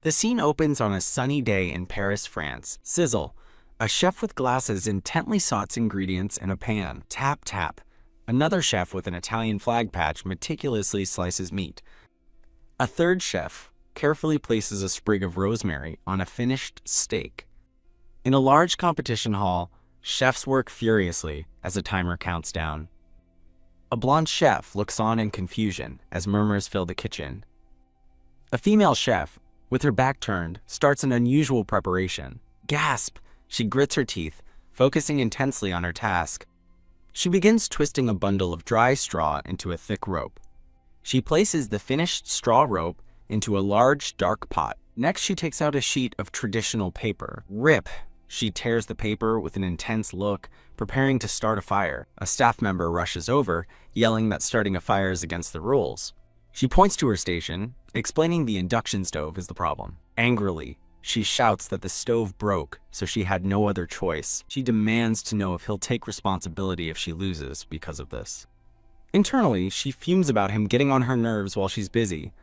The scene opens on a sunny day in Paris, France. Sizzle. A chef with glasses intently sorts ingredients in a pan. Tap, tap. Another chef with an Italian flag patch meticulously slices meat. A third chef carefully places a sprig of rosemary on a finished steak. In a large competition hall, chefs work furiously as a timer counts down. A blonde chef looks on in confusion as murmurs fill the kitchen. A female chef, with her back turned, starts an unusual preparation. Gasp! She grits her teeth, focusing intensely on her task. She begins twisting a bundle of dry straw into a thick rope. She places the finished straw rope into a large, dark pot. Next, she takes out a sheet of traditional paper. Rip! She tears the paper with an intense look, preparing to start a fire. A staff member rushes over, yelling that starting a fire is against the rules. She points to her station, explaining the induction stove is the problem. Angrily, she shouts that the stove broke, so she had no other choice. She demands to know if he'll take responsibility if she loses because of this. Internally, she fumes about him getting on her nerves while she's busy.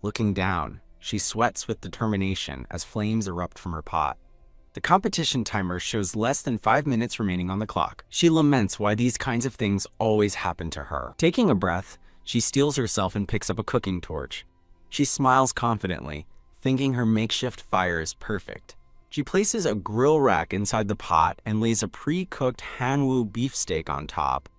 Looking down, she sweats with determination as flames erupt from her pot. The competition timer shows less than 5 minutes remaining on the clock. She laments why these kinds of things always happen to her. Taking a breath, she steels herself and picks up a cooking torch. She smiles confidently, thinking her makeshift fire is perfect. She places a grill rack inside the pot and lays a pre-cooked MANHWA beefsteak on top.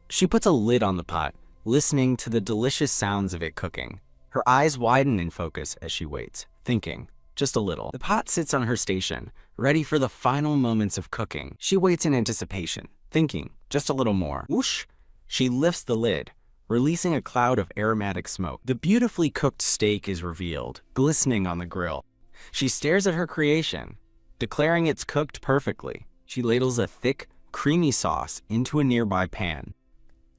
She puts a lid on the pot, listening to the delicious sounds of it cooking. Her eyes widen in focus as she waits, thinking, just a little. The pot sits on her station, ready for the final moments of cooking. She waits in anticipation, thinking, just a little more. Whoosh! She lifts the lid, releasing a cloud of aromatic smoke. The beautifully cooked steak is revealed, glistening on the grill. She stares at her creation, declaring it's cooked perfectly. She ladles a thick, creamy sauce into a nearby pan.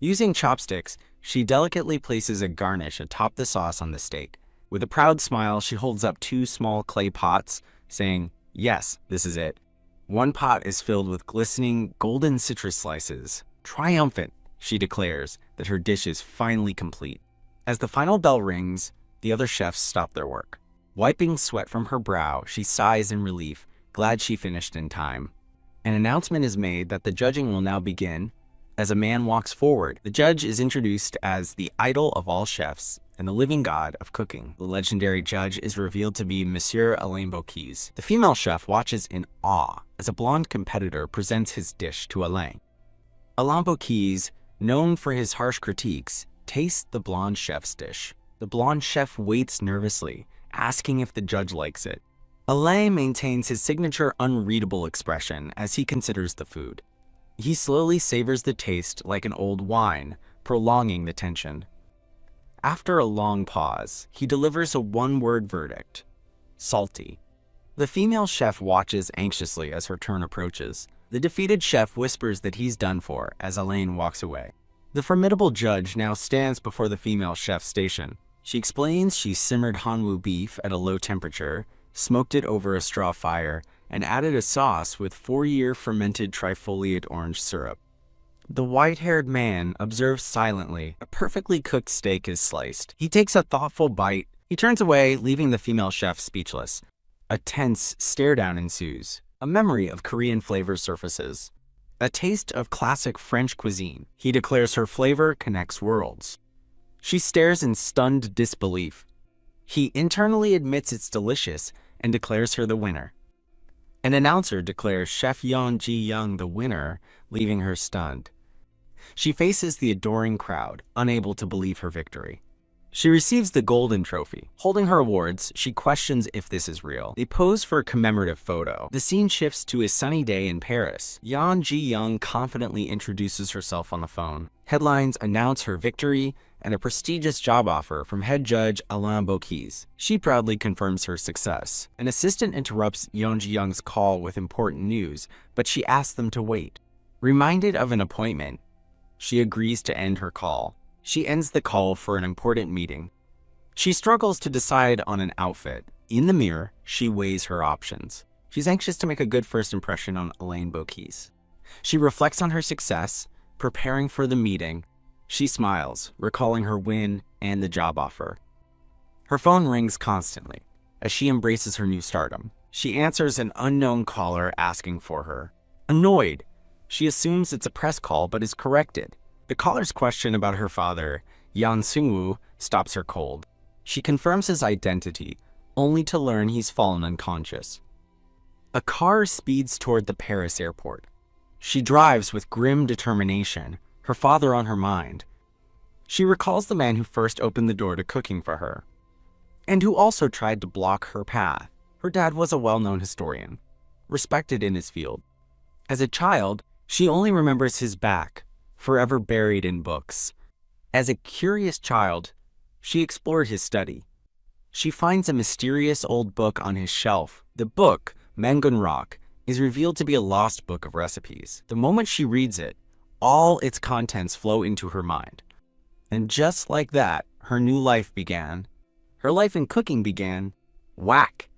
Using chopsticks, she delicately places a garnish atop the sauce on the steak. With a proud smile, she holds up 2 small clay pots, saying, "Yes, this is it." One pot is filled with glistening, golden citrus slices. Triumphant, she declares that her dish is finally complete. As the final bell rings, the other chefs stop their work. Wiping sweat from her brow, she sighs in relief, glad she finished in time. An announcement is made that the judging will now begin. As a man walks forward, the judge is introduced as the idol of all chefs and the living god of cooking. The legendary judge is revealed to be Monsieur Alain Bocuse. The female chef watches in awe as a blonde competitor presents his dish to Alain. Alain Bocuse, known for his harsh critiques, tastes the blonde chef's dish. The blonde chef waits nervously, asking if the judge likes it. Alain maintains his signature unreadable expression as he considers the food. He slowly savors the taste like an old wine, prolonging the tension. After a long pause, he delivers a one-word verdict: salty. The female chef watches anxiously as her turn approaches. The defeated chef whispers that he's done for as Alain walks away. The formidable judge now stands before the female chef's station. She explains she simmered MANHWA beef at a low temperature, smoked it over a straw fire, and added a sauce with 4-year fermented trifoliate orange syrup. The white-haired man observes silently. A perfectly cooked steak is sliced. He takes a thoughtful bite. He turns away, leaving the female chef speechless. A tense stare-down ensues. A memory of Korean flavor surfaces. A taste of classic French cuisine. He declares her flavor connects worlds. She stares in stunned disbelief. He internally admits it's delicious and declares her the winner. An announcer declares Chef Yeon Ji-young the winner, leaving her stunned. She faces the adoring crowd, unable to believe her victory. She receives the golden trophy. Holding her awards, she questions if this is real. They pose for a commemorative photo. The scene shifts to a sunny day in Paris. Yeon Ji-young confidently introduces herself on the phone. Headlines announce her victory and a prestigious job offer from head judge Alain Bocuse. She proudly confirms her success. An assistant interrupts Yeon Ji-young's call with important news, but she asks them to wait. Reminded of an appointment, she agrees to end her call. She ends the call for an important meeting. She struggles to decide on an outfit. In the mirror, she weighs her options. She's anxious to make a good first impression on Alain Bocuse. She reflects on her success, preparing for the meeting. She smiles, recalling her win and the job offer. Her phone rings constantly. as she embraces her new stardom. She answers an unknown caller asking for her. Annoyed, she assumes it's a press call but is corrected. The caller's question about her father, Yan Sungwoo, stops her cold. She confirms his identity, only to learn he's fallen unconscious. A car speeds toward the Paris airport. She drives with grim determination, her father on her mind. She recalls the man who first opened the door to cooking for her, and who also tried to block her path. Her dad was a well-known historian, respected in his field. As a child, she only remembers his back, forever buried in books. As a curious child, she explored his study. She finds a mysterious old book on his shelf. The book, Mangun, is revealed to be a lost book of recipes. The moment she reads it, all its contents flow into her mind. And just like that, her new life began. Her life in cooking began. Whack!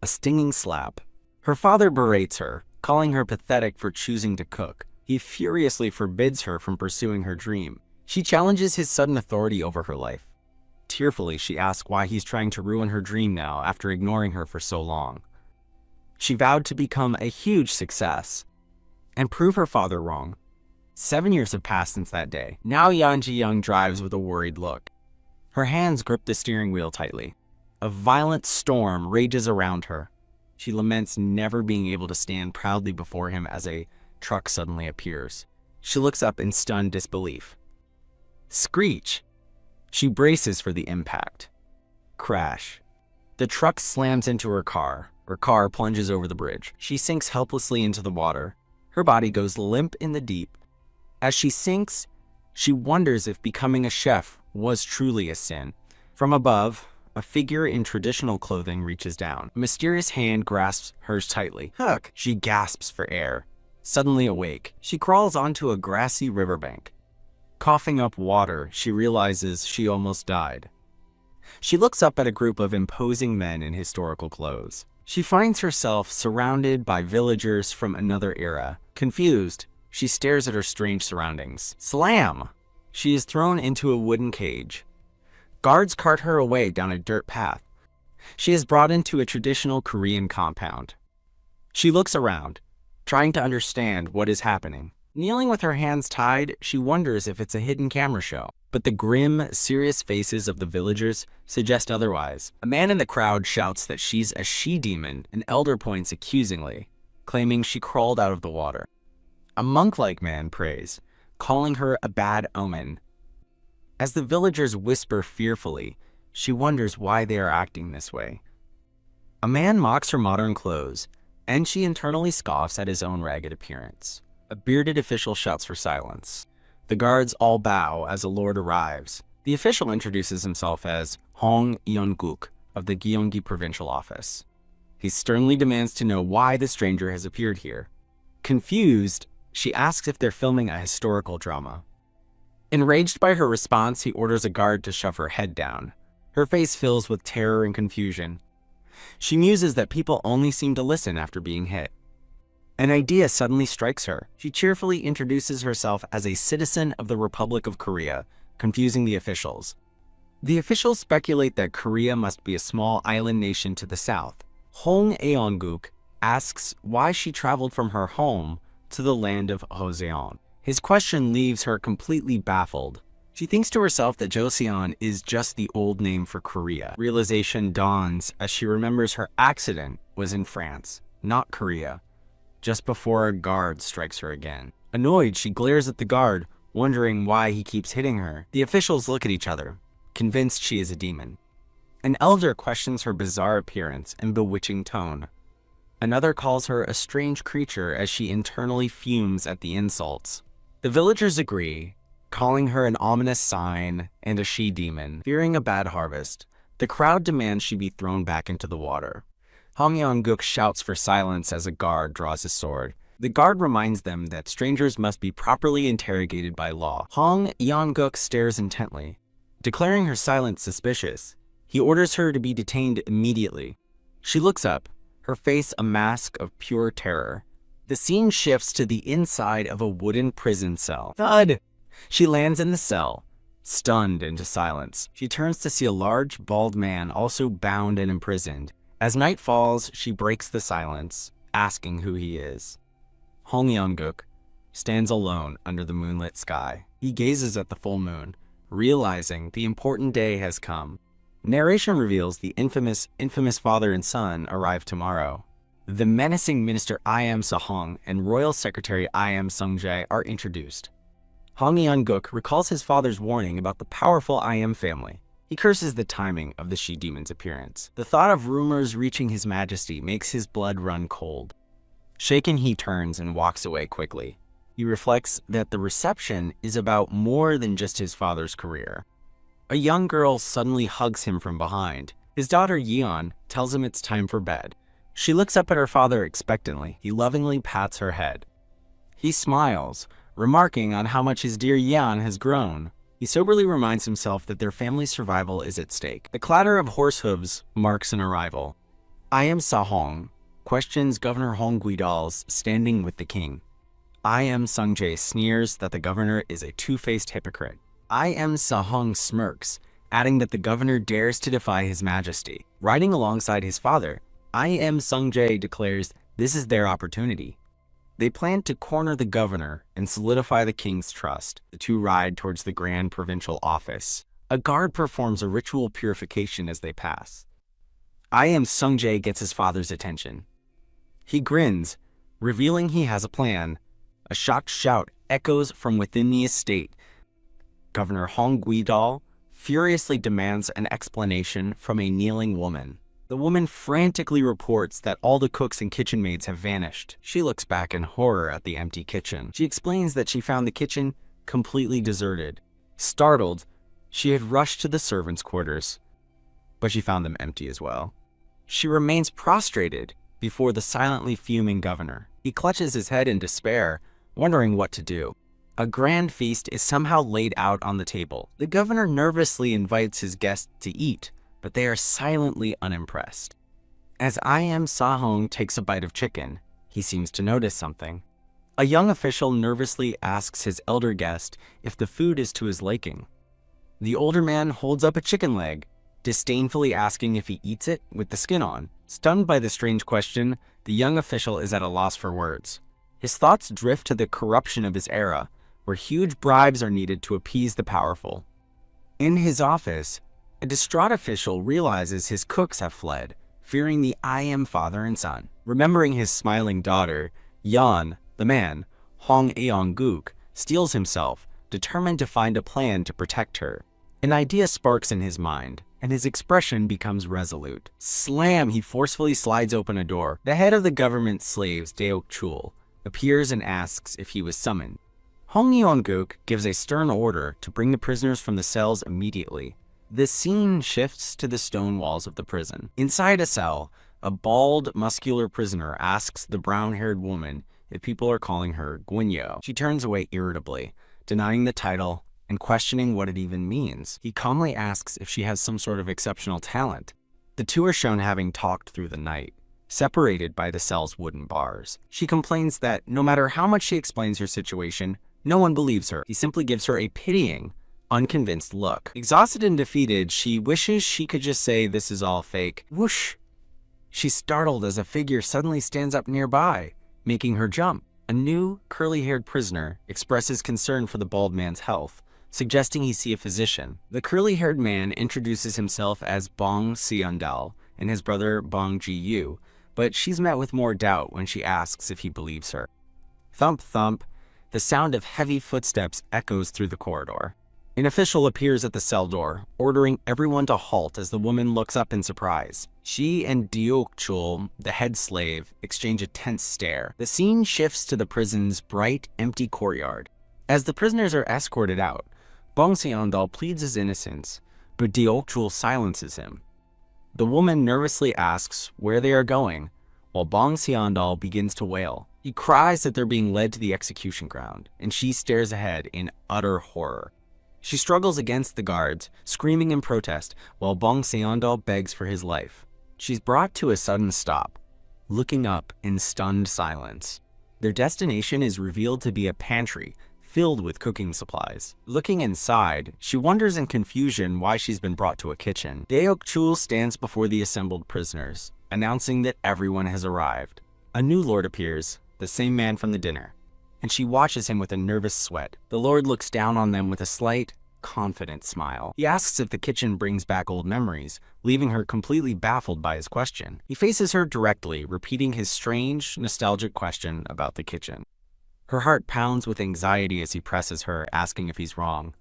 A stinging slap. Her father berates her, calling her pathetic for choosing to cook. He furiously forbids her from pursuing her dream. She challenges his sudden authority over her life. Tearfully, she asks why he's trying to ruin her dream now after ignoring her for so long. She vowed to become a huge success and prove her father wrong. 7 years have passed since that day. Now Yan Ji-young drives with a worried look. Her hands grip the steering wheel tightly. A violent storm rages around her. She laments never being able to stand proudly before him as a truck suddenly appears. She looks up in stunned disbelief. Screech! She braces for the impact. Crash. The truck slams into her car. Her car plunges over the bridge. She sinks helplessly into the water. Her body goes limp in the deep. As she sinks, she wonders if becoming a chef was truly a sin. From above, a figure in traditional clothing reaches down. A mysterious hand grasps hers tightly. Huck! She gasps for air. Suddenly awake, she crawls onto a grassy riverbank. Coughing up water, she realizes she almost died. She looks up at a group of imposing men in historical clothes. She finds herself surrounded by villagers from another era. Confused, she stares at her strange surroundings. Slam! She is thrown into a wooden cage. Guards cart her away down a dirt path. She is brought into a traditional Korean compound. She looks around, trying to understand what is happening. Kneeling with her hands tied, she wonders if it's a hidden camera show. But the grim, serious faces of the villagers suggest otherwise. A man in the crowd shouts that she's a she-demon. An elder points accusingly, claiming she crawled out of the water. A monk-like man prays, calling her a bad omen. As the villagers whisper fearfully, she wonders why they are acting this way. A man mocks her modern clothes, and she internally scoffs at his own ragged appearance. A bearded official shouts for silence. The guards all bow as a lord arrives. The official introduces himself as Hong Yeon-guk of the Gyeonggi Provincial Office. He sternly demands to know why the stranger has appeared here. Confused, she asks if they're filming a historical drama. Enraged by her response, he orders a guard to shove her head down. Her face fills with terror and confusion. She muses that people only seem to listen after being hit. An idea suddenly strikes her. She cheerfully introduces herself as a citizen of the Republic of Korea, confusing the officials. The officials speculate that Korea must be a small island nation to the south. Hong Yeon-guk asks why she traveled from her home to the land of Joseon. His question leaves her completely baffled. She thinks to herself that Joseon is just the old name for Korea. Realization dawns as she remembers her accident was in France, not Korea, just before a guard strikes her again. Annoyed, she glares at the guard, wondering why he keeps hitting her. The officials look at each other, convinced she is a demon. An elder questions her bizarre appearance and bewitching tone. Another calls her a strange creature as she internally fumes at the insults. The villagers agree, calling her an ominous sign and a she-demon. Fearing a bad harvest, the crowd demands she be thrown back into the water. Hong Yeon-guk shouts for silence as a guard draws his sword. The guard reminds them that strangers must be properly interrogated by law. Hong Yeon-guk stares intently. Declaring her silence suspicious, he orders her to be detained immediately. She looks up, her face a mask of pure terror. The scene shifts to the inside of a wooden prison cell. Thud! She lands in the cell, stunned into silence. She turns to see a large, bald man also bound and imprisoned. As night falls, she breaks the silence, asking who he is. Hong Yeon-guk stands alone under the moonlit sky. He gazes at the full moon, realizing the important day has come. Narration reveals the infamous father and son arrive tomorrow. The menacing minister I.M. Sahong and royal secretary I.M. Sungjae are introduced. Hong Yeon-guk recalls his father's warning about the powerful I.M. family. He curses the timing of the she-demon's appearance. The thought of rumors reaching his majesty makes his blood run cold. Shaken, he turns and walks away quickly. He reflects that the reception is about more than just his father's career. A young girl suddenly hugs him from behind. His daughter Yeon tells him it's time for bed. She looks up at her father expectantly. He lovingly pats her head. He smiles, remarking on how much his dear Yeon has grown. He soberly reminds himself that their family's survival is at stake. The clatter of horse hooves marks an arrival. I.M. Sahong questions Governor Hong Guidal's standing with the king. I.M. Sungjae sneers that the governor is a two-faced hypocrite. I.M. Sahong smirks, adding that the governor dares to defy his majesty. Riding alongside his father, I.M. Sungjae declares this is their opportunity. They plan to corner the governor and solidify the king's trust. The two ride towards the grand provincial office. A guard performs a ritual purification as they pass. I.M. Sungjae gets his father's attention. He grins, revealing he has a plan. A shocked shout echoes from within the estate. Governor Hong Guidal furiously demands an explanation from a kneeling woman. The woman frantically reports that all the cooks and kitchen maids have vanished. She looks back in horror at the empty kitchen. She explains that she found the kitchen completely deserted. Startled, she had rushed to the servants' quarters, but she found them empty as well. She remains prostrated before the silently fuming governor. He clutches his head in despair, wondering what to do. A grand feast is somehow laid out on the table. The governor nervously invites his guests to eat, but they are silently unimpressed. As I.M. Sahong takes a bite of chicken, he seems to notice something. A young official nervously asks his elder guest if the food is to his liking. The older man holds up a chicken leg, disdainfully asking if he eats it with the skin on. Stunned by the strange question, the young official is at a loss for words. His thoughts drift to the corruption of his era, where huge bribes are needed to appease the powerful. In his office, a distraught official realizes his cooks have fled, fearing the I.M. father and son. Remembering his smiling daughter, Yeon, the man, Hong Yeon-guk, steels himself, determined to find a plan to protect her. An idea sparks in his mind, and his expression becomes resolute. Slam! He forcefully slides open a door. The head of the government slaves, Deok-chul, appears and asks if he was summoned. Hong Yeon-guk gives a stern order to bring the prisoners from the cells immediately. The scene shifts to the stone walls of the prison. Inside a cell, a bald, muscular prisoner asks the brown-haired woman if people are calling her Gwynyo. She turns away irritably, denying the title and questioning what it even means. He calmly asks if she has some sort of exceptional talent. The two are shown having talked through the night, separated by the cell's wooden bars. She complains that no matter how much she explains her situation, no one believes her. He simply gives her a pitying, unconvinced look. Exhausted and defeated, she wishes she could just say this is all fake. Whoosh! She's startled as a figure suddenly stands up nearby, making her jump. A new, curly-haired prisoner expresses concern for the bald man's health, suggesting he see a physician. The curly-haired man introduces himself as Bong Seondal and his brother Bong Ji-yu, but she's met with more doubt when she asks if he believes her. Thump thump, the sound of heavy footsteps echoes through the corridor. An official appears at the cell door, ordering everyone to halt as the woman looks up in surprise. She and Deok-chul, the head slave, exchange a tense stare. The scene shifts to the prison's bright, empty courtyard. As the prisoners are escorted out, Bong Seondal pleads his innocence, but Deok-chul silences him. The woman nervously asks where they are going, while Bong Seondal begins to wail. He cries that they're being led to the execution ground, and she stares ahead in utter horror. She struggles against the guards, screaming in protest, while Bong Seondal begs for his life. She's brought to a sudden stop, looking up in stunned silence. Their destination is revealed to be a pantry filled with cooking supplies. Looking inside, she wonders in confusion why she's been brought to a kitchen. Deok-chul stands before the assembled prisoners, announcing that everyone has arrived. A new lord appears, the same man from the dinner, and she watches him with a nervous sweat. The lord looks down on them with a slight, confident smile. He asks if the kitchen brings back old memories, leaving her completely baffled by his question. He faces her directly, repeating his strange, nostalgic question about the kitchen. Her heart pounds with anxiety as he presses her, asking if he's wrong.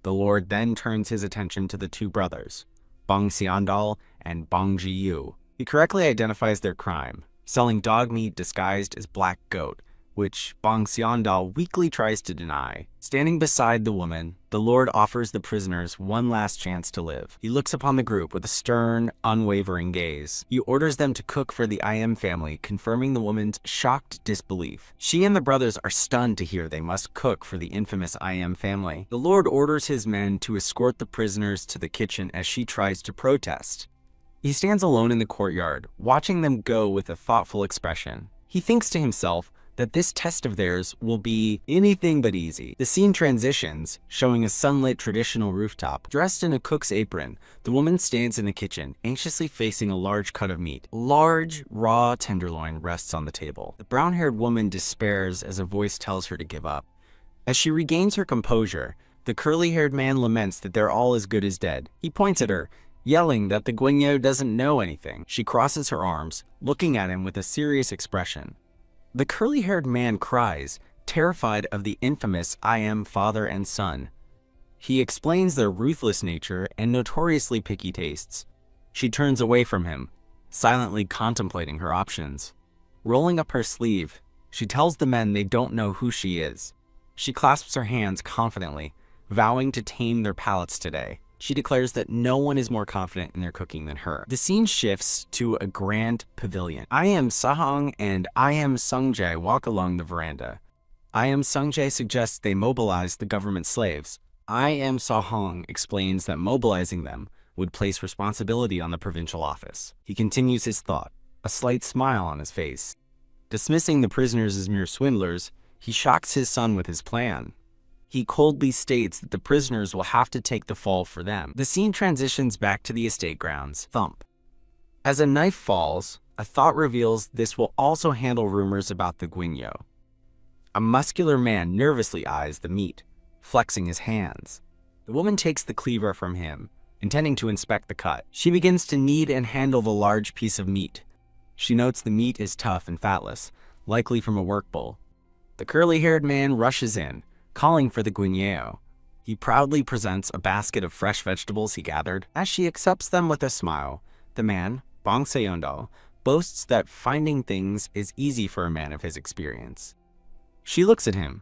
The lord then turns his attention to the two brothers, Bong Xiandal and Bong Jiyu. He correctly identifies their crime, selling dog meat disguised as black goat, which Bong Xiandal weakly tries to deny. Standing beside the woman, the lord offers the prisoners one last chance to live. He looks upon the group with a stern, unwavering gaze. He orders them to cook for the IM family, confirming the woman's shocked disbelief. She and the brothers are stunned to hear they must cook for the infamous IM family. The lord orders his men to escort the prisoners to the kitchen as she tries to protest. He stands alone in the courtyard, watching them go with a thoughtful expression. He thinks to himself that this test of theirs will be anything but easy. The scene transitions, showing a sunlit traditional rooftop. Dressed in a cook's apron, the woman stands in the kitchen, anxiously facing a large cut of meat. A large, raw tenderloin rests on the table. The brown-haired woman despairs as a voice tells her to give up. As she regains her composure, the curly-haired man laments that they're all as good as dead. He points at her, yelling that the guignol doesn't know anything. She crosses her arms, looking at him with a serious expression. The curly-haired man cries, terrified of the infamous IM father and son. He explains their ruthless nature and notoriously picky tastes. She turns away from him, silently contemplating her options. Rolling up her sleeve, she tells the men they don't know who she is. She clasps her hands confidently, vowing to tame their palates today. She declares that no one is more confident in their cooking than her. The scene shifts to a grand pavilion. IM Sahong and IM Sungjae walk along the veranda. IM Sungjae suggests they mobilize the government slaves. IM Sahong explains that mobilizing them would place responsibility on the provincial office. He continues his thought, a slight smile on his face. Dismissing the prisoners as mere swindlers, he shocks his son with his plan. He coldly states that the prisoners will have to take the fall for them. The scene transitions back to the estate grounds. Thump. As a knife falls, a thought reveals this will also handle rumors about the guignol. A muscular man nervously eyes the meat, flexing his hands. The woman takes the cleaver from him, intending to inspect the cut. She begins to knead and handle the large piece of meat. She notes the meat is tough and fatless, likely from a work bull. The curly-haired man rushes in, calling for the guignol. He proudly presents a basket of fresh vegetables he gathered. As she accepts them with a smile, the man, Bong Seondal, boasts that finding things is easy for a man of his experience. She looks at him,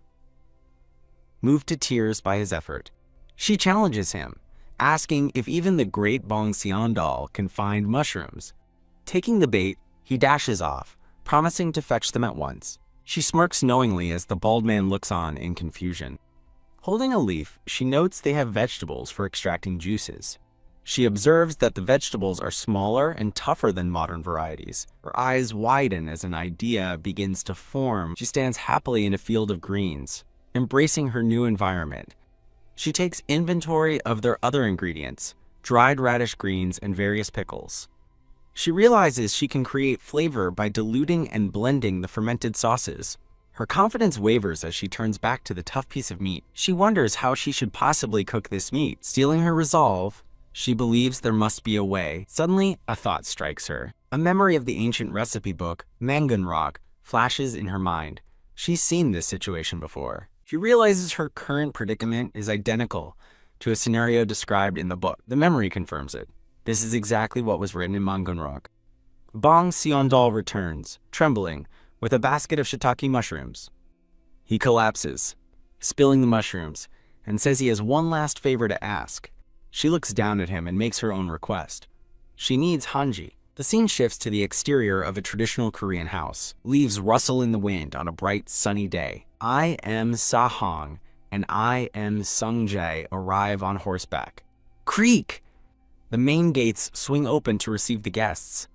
moved to tears by his effort. She challenges him, asking if even the great Bong Seondal can find mushrooms. Taking the bait, he dashes off, promising to fetch them at once. She smirks knowingly as the bald man looks on in confusion. Holding a leaf, she notes they have vegetables for extracting juices. She observes that the vegetables are smaller and tougher than modern varieties. Her eyes widen as an idea begins to form. She stands happily in a field of greens, embracing her new environment. She takes inventory of their other ingredients, dried radish greens and various pickles. She realizes she can create flavor by diluting and blending the fermented sauces. Her confidence wavers as she turns back to the tough piece of meat. She wonders how she should possibly cook this meat. Stealing her resolve, she believes there must be a way. Suddenly, a thought strikes her. A memory of the ancient recipe book, MANHWA, flashes in her mind. She's seen this situation before. She realizes her current predicament is identical to a scenario described in the book. The memory confirms it. This is exactly what was written in MANHWA. Bong Seondal returns, trembling, with a basket of shiitake mushrooms. He collapses, spilling the mushrooms, and says he has one last favor to ask. She looks down at him and makes her own request. She needs hanji. The scene shifts to the exterior of a traditional Korean house. Leaves rustle in the wind on a bright, sunny day. IM Sahong and IM Sungjae arrive on horseback. Creak! The main gates swing open to receive the guests.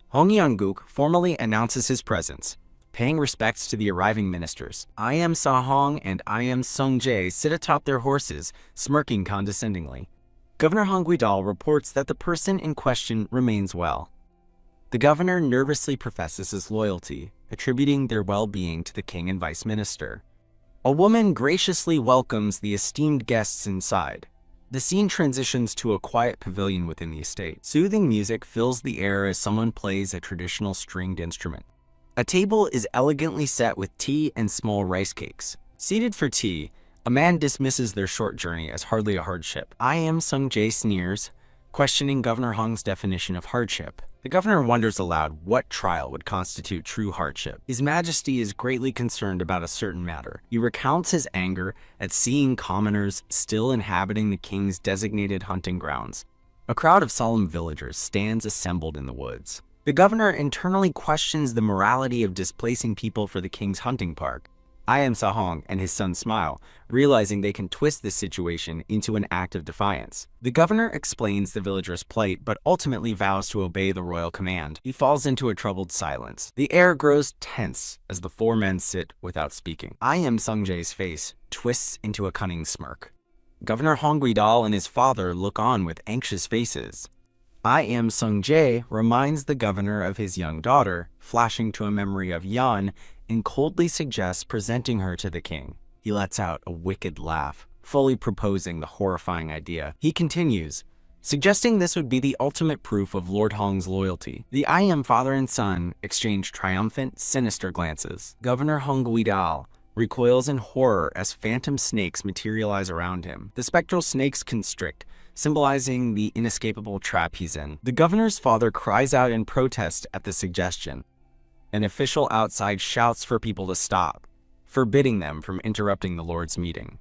Hong Young-guk formally announces his presence, paying respects to the arriving ministers. IM Sahong and IM Sungjae sit atop their horses, smirking condescendingly. Governor Hong Guidal reports that the person in question remains well. The governor nervously professes his loyalty, attributing their well-being to the king and vice minister. A woman graciously welcomes the esteemed guests inside. The scene transitions to a quiet pavilion within the estate. Soothing music fills the air as someone plays a traditional stringed instrument. A table is elegantly set with tea and small rice cakes. Seated for tea, a man dismisses their short journey as hardly a hardship. I Am Sung-jae sneers, questioning Governor Hong's definition of hardship. The governor wonders aloud what trial would constitute true hardship. His Majesty is greatly concerned about a certain matter. He recounts his anger at seeing commoners still inhabiting the king's designated hunting grounds. A crowd of solemn villagers stands assembled in the woods. The governor internally questions the morality of displacing people for the king's hunting park. I Am Sahong and his son smile, realizing they can twist this situation into an act of defiance. The governor explains the villagers' plight, but ultimately vows to obey the royal command. He falls into a troubled silence. The air grows tense as the four men sit without speaking. I Am Sung-jae's face twists into a cunning smirk. Governor Hong Guidal and his father look on with anxious faces. I Am Sung-jae reminds the governor of his young daughter, flashing to a memory of Yan, and coldly suggests presenting her to the king. He lets out a wicked laugh, fully proposing the horrifying idea. He continues, suggesting this would be the ultimate proof of Lord Hong's loyalty. The I Am father and son exchange triumphant, sinister glances. Governor Hong Guidal recoils in horror as phantom snakes materialize around him. The spectral snakes constrict, symbolizing the inescapable trap he's in. The governor's father cries out in protest at the suggestion. An official outside shouts for people to stop, forbidding them from interrupting the Lord's meeting.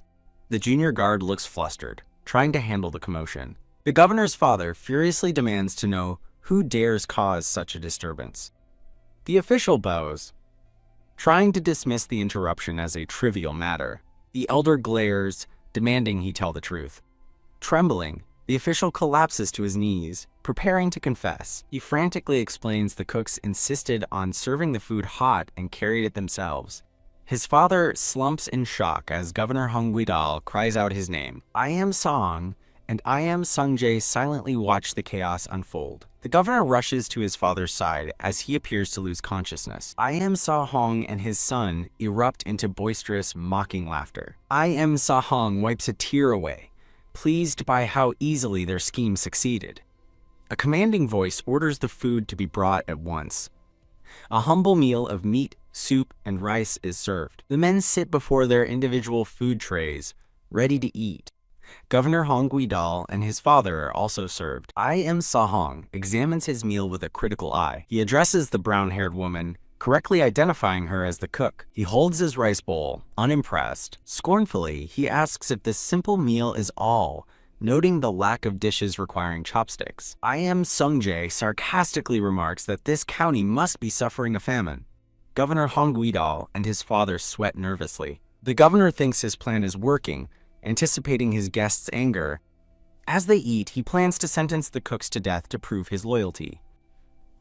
The junior guard looks flustered, trying to handle the commotion. The governor's father furiously demands to know who dares cause such a disturbance. The official bows, trying to dismiss the interruption as a trivial matter. The elder glares, demanding he tell the truth. Trembling, the official collapses to his knees, preparing to confess. He frantically explains the cooks insisted on serving the food hot and carried it themselves. His father slumps in shock as Governor Hong Guidal cries out his name. I Am Song and I Am Sung-jae silently watch the chaos unfold. The governor rushes to his father's side as he appears to lose consciousness. I Am Sahong and his son erupt into boisterous, mocking laughter. I Am Sahong wipes a tear away, pleased by how easily their scheme succeeded. A commanding voice orders the food to be brought at once. A humble meal of meat, soup, and rice is served. The men sit before their individual food trays, ready to eat. Governor Hong Guidal and his father are also served. I Am Sahong examines his meal with a critical eye. He addresses the brown-haired woman, correctly identifying her as the cook. He holds his rice bowl, unimpressed. Scornfully, he asks if this simple meal is all, noting the lack of dishes requiring chopsticks. I Am Sung-jae sarcastically remarks that this county must be suffering a famine. Governor Hong Guidal and his father sweat nervously. The governor thinks his plan is working, anticipating his guests' anger. As they eat, he plans to sentence the cooks to death to prove his loyalty.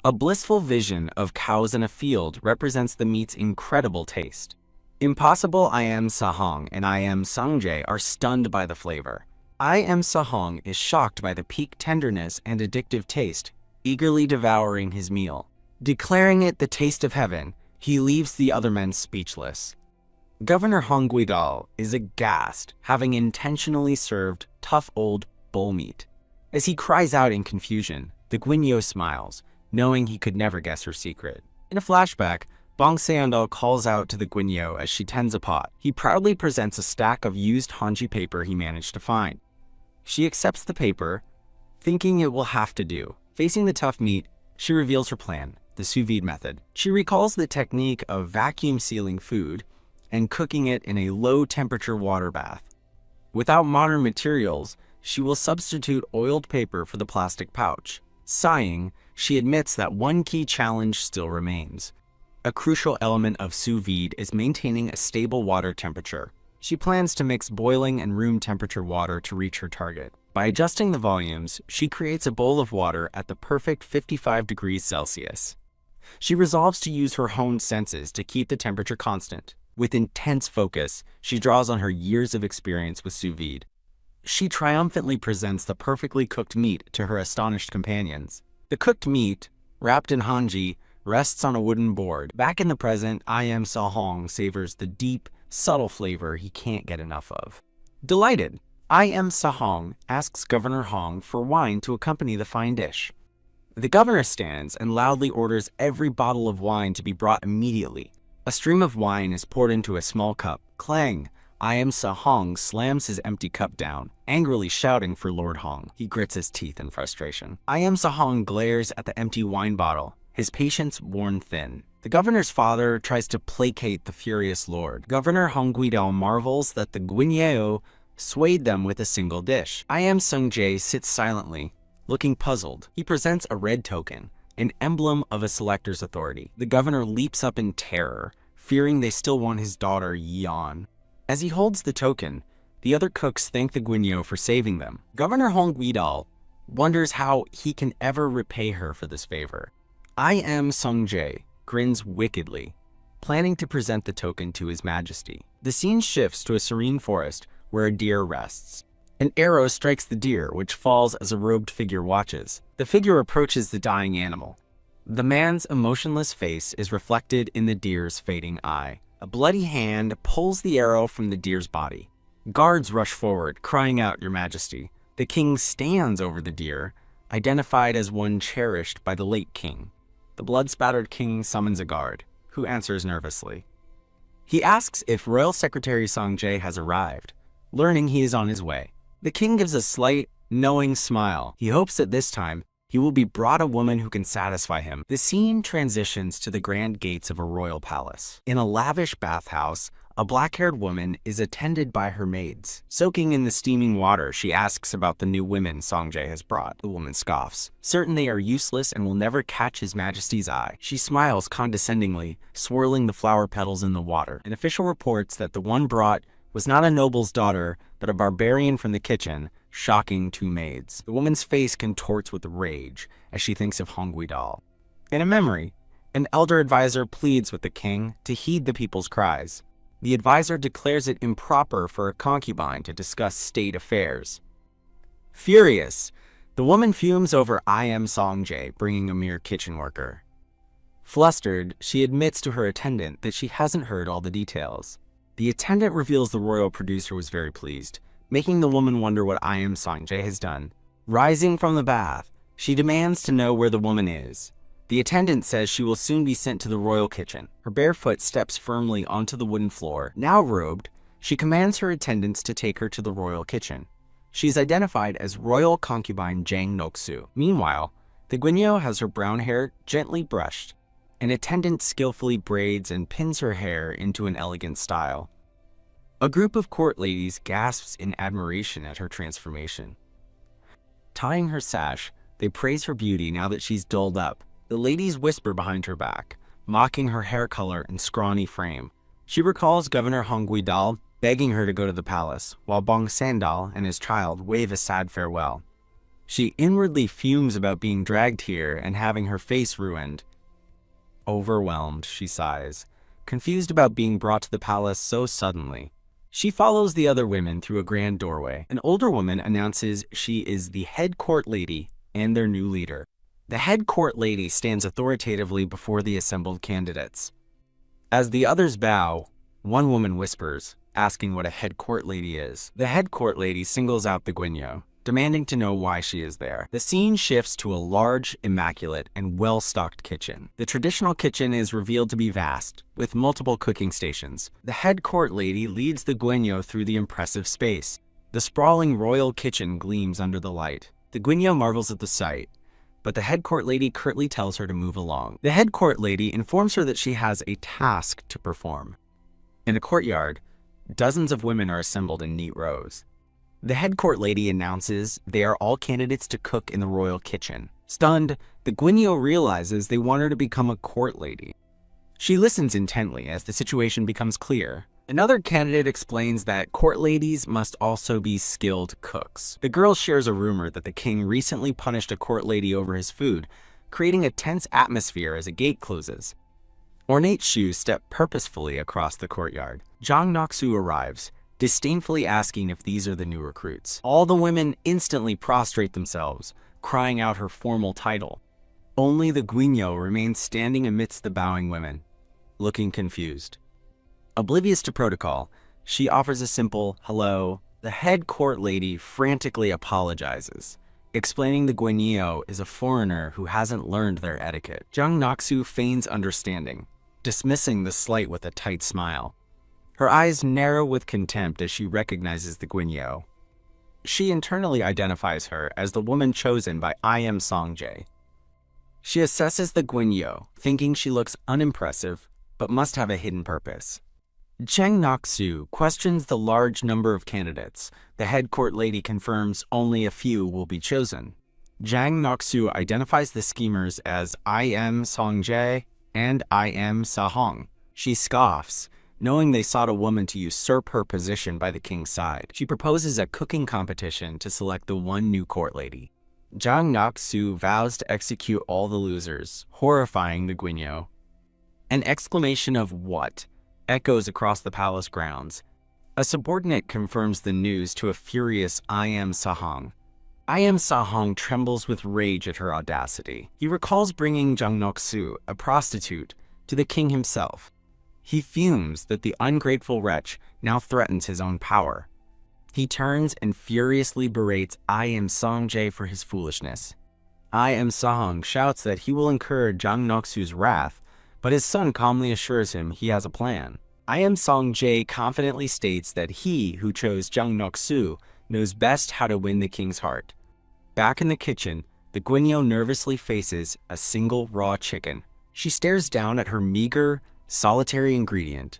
A blissful vision of cows in a field represents the meat's incredible taste. Impossible I Am Sahong and I Am Sung-jae are stunned by the flavor. I Am Sahong is shocked by the peak tenderness and addictive taste, eagerly devouring his meal. Declaring it the taste of heaven, he leaves the other men speechless. Governor Hong Guidal is aghast, having intentionally served tough old bull meat. As he cries out in confusion, the guignol smiles, knowing he could never guess her secret. In a flashback, Bong Seondol calls out to the guignol as she tends a pot. He proudly presents a stack of used hanji paper he managed to find. She accepts the paper, thinking it will have to do. Facing the tough meat, she reveals her plan, the sous vide method. She recalls the technique of vacuum sealing food and cooking it in a low-temperature water bath. Without modern materials, she will substitute oiled paper for the plastic pouch. Sighing, she admits that one key challenge still remains. A crucial element of sous vide is maintaining a stable water temperature. She plans to mix boiling and room temperature water to reach her target. By adjusting the volumes, she creates a bowl of water at the perfect 55 degrees Celsius. She resolves to use her honed senses to keep the temperature constant. With intense focus, she draws on her years of experience with sous vide. She triumphantly presents the perfectly cooked meat to her astonished companions. The cooked meat, wrapped in hanji, rests on a wooden board. Back in the present, I.M. Sahong savors the deep, subtle flavor he can't get enough of. Delighted, I.M. Sahong asks Governor Hong for wine to accompany the fine dish. The governor stands and loudly orders every bottle of wine to be brought immediately. A stream of wine is poured into a small cup. Clang! I.M. Sahong slams his empty cup down, angrily shouting for Lord Hong. He grits his teeth in frustration. I.M. Sahong glares at the empty wine bottle, his patience worn thin. The governor's father tries to placate the furious lord. Governor Hong Guidao marvels that the Guinyeo swayed them with a single dish. I.M. Sung-jae sits silently, looking puzzled. He presents a red token, an emblem of a selector's authority. The governor leaps up in terror, fearing they still want his daughter Yeon. As he holds the token, the other cooks thank the Guinyeo for saving them. Governor Hong Guidao wonders how he can ever repay her for this favor. I.M. Sung-jae grins wickedly, planning to present the token to His Majesty. The scene shifts to a serene forest where a deer rests. An arrow strikes the deer, which falls as a robed figure watches. The figure approaches the dying animal. The man's emotionless face is reflected in the deer's fading eye. A bloody hand pulls the arrow from the deer's body. Guards rush forward, crying out, "Your Majesty." The king stands over the deer, identified as one cherished by the late king. The blood-spattered king summons a guard, who answers nervously. He asks if Royal Secretary Song-jae has arrived, learning he is on his way. The king gives a slight, knowing smile. He hopes that this time, he will be brought a woman who can satisfy him. The scene transitions to the grand gates of a royal palace. In a lavish bathhouse, a black-haired woman is attended by her maids. Soaking in the steaming water, she asks about the new women Song-jae has brought. The woman scoffs, certain they are useless and will never catch His Majesty's eye. She smiles condescendingly, swirling the flower petals in the water. An official reports that the one brought was not a noble's daughter, but a barbarian from the kitchen, shocking two maids. The woman's face contorts with rage as she thinks of Hong Guidao. In a memory, an elder advisor pleads with the king to heed the people's cries. The advisor declares it improper for a concubine to discuss state affairs. Furious, the woman fumes over I.M. Song-jae bringing a mere kitchen worker. Flustered, she admits to her attendant that she hasn't heard all the details. The attendant reveals the royal producer was very pleased, making the woman wonder what I.M. Song-jae has done. Rising from the bath, she demands to know where the woman is. The attendant says she will soon be sent to the royal kitchen. Her bare foot steps firmly onto the wooden floor. Now robed, she commands her attendants to take her to the royal kitchen. She is identified as royal concubine Jang Noksu. Meanwhile, the Guinyeo has her brown hair gently brushed. An attendant skillfully braids and pins her hair into an elegant style. A group of court ladies gasps in admiration at her transformation. Tying her sash, they praise her beauty now that she's dolled up. The ladies whisper behind her back, mocking her hair color and scrawny frame. She recalls Governor Hong Guidao begging her to go to the palace, while Bong Sandal and his child wave a sad farewell. She inwardly fumes about being dragged here and having her face ruined. Overwhelmed, she sighs, confused about being brought to the palace so suddenly. She follows the other women through a grand doorway. An older woman announces she is the head court lady and their new leader. The head court lady stands authoritatively before the assembled candidates. As the others bow, one woman whispers, asking what a head court lady is. The head court lady singles out the Guinyeo, demanding to know why she is there. The scene shifts to a large, immaculate, and well-stocked kitchen. The traditional kitchen is revealed to be vast, with multiple cooking stations. The head court lady leads the Guinyeo through the impressive space. The sprawling royal kitchen gleams under the light. The Guinyeo marvels at the sight, but the head court lady curtly tells her to move along. The head court lady informs her that she has a task to perform. In a courtyard, dozens of women are assembled in neat rows. The head court lady announces they are all candidates to cook in the royal kitchen. Stunned, the Guinyeo realizes they want her to become a court lady. She listens intently as the situation becomes clear. Another candidate explains that court ladies must also be skilled cooks. The girl shares a rumor that the king recently punished a court lady over his food, creating a tense atmosphere as a gate closes. Ornate shoes step purposefully across the courtyard. Jang Noksu arrives, disdainfully asking if these are the new recruits. All the women instantly prostrate themselves, crying out her formal title. Only the guignol remains standing amidst the bowing women, looking confused. Oblivious to protocol, she offers a simple hello. The head court lady frantically apologizes, explaining the guignol is a foreigner who hasn't learned their etiquette. Jang Noksu feigns understanding, dismissing the slight with a tight smile. Her eyes narrow with contempt as she recognizes the guignol. She internally identifies her as the woman chosen by I.M. Songjae. She assesses the guignol, thinking she looks unimpressive, but must have a hidden purpose. Jang Noksu questions the large number of candidates. The head court lady confirms only a few will be chosen. Jang Noksu identifies the schemers as I.M. Songjae and I.M. Sahong. She scoffs, knowing they sought a woman to usurp her position by the king's side. She proposes a cooking competition to select the one new court lady. Jang Noksu vows to execute all the losers, horrifying the guignol. An exclamation of "what?" echoes across the palace grounds. A subordinate confirms the news to a furious I.M. Sahong. I.M. Sahong trembles with rage at her audacity. He recalls bringing Jang Noksu, a prostitute, to the king himself. He fumes that the ungrateful wretch now threatens his own power. He turns and furiously berates I.M. Songjae for his foolishness. I.M. Sahong shouts that he will incur Jang Noksu's wrath, but his son calmly assures him he has a plan. I.M. Songjae confidently states that he who chose Jang Noksu knows best how to win the king's heart. Back in the kitchen, the guignol nervously faces a single raw chicken. She stares down at her meager, solitary ingredient.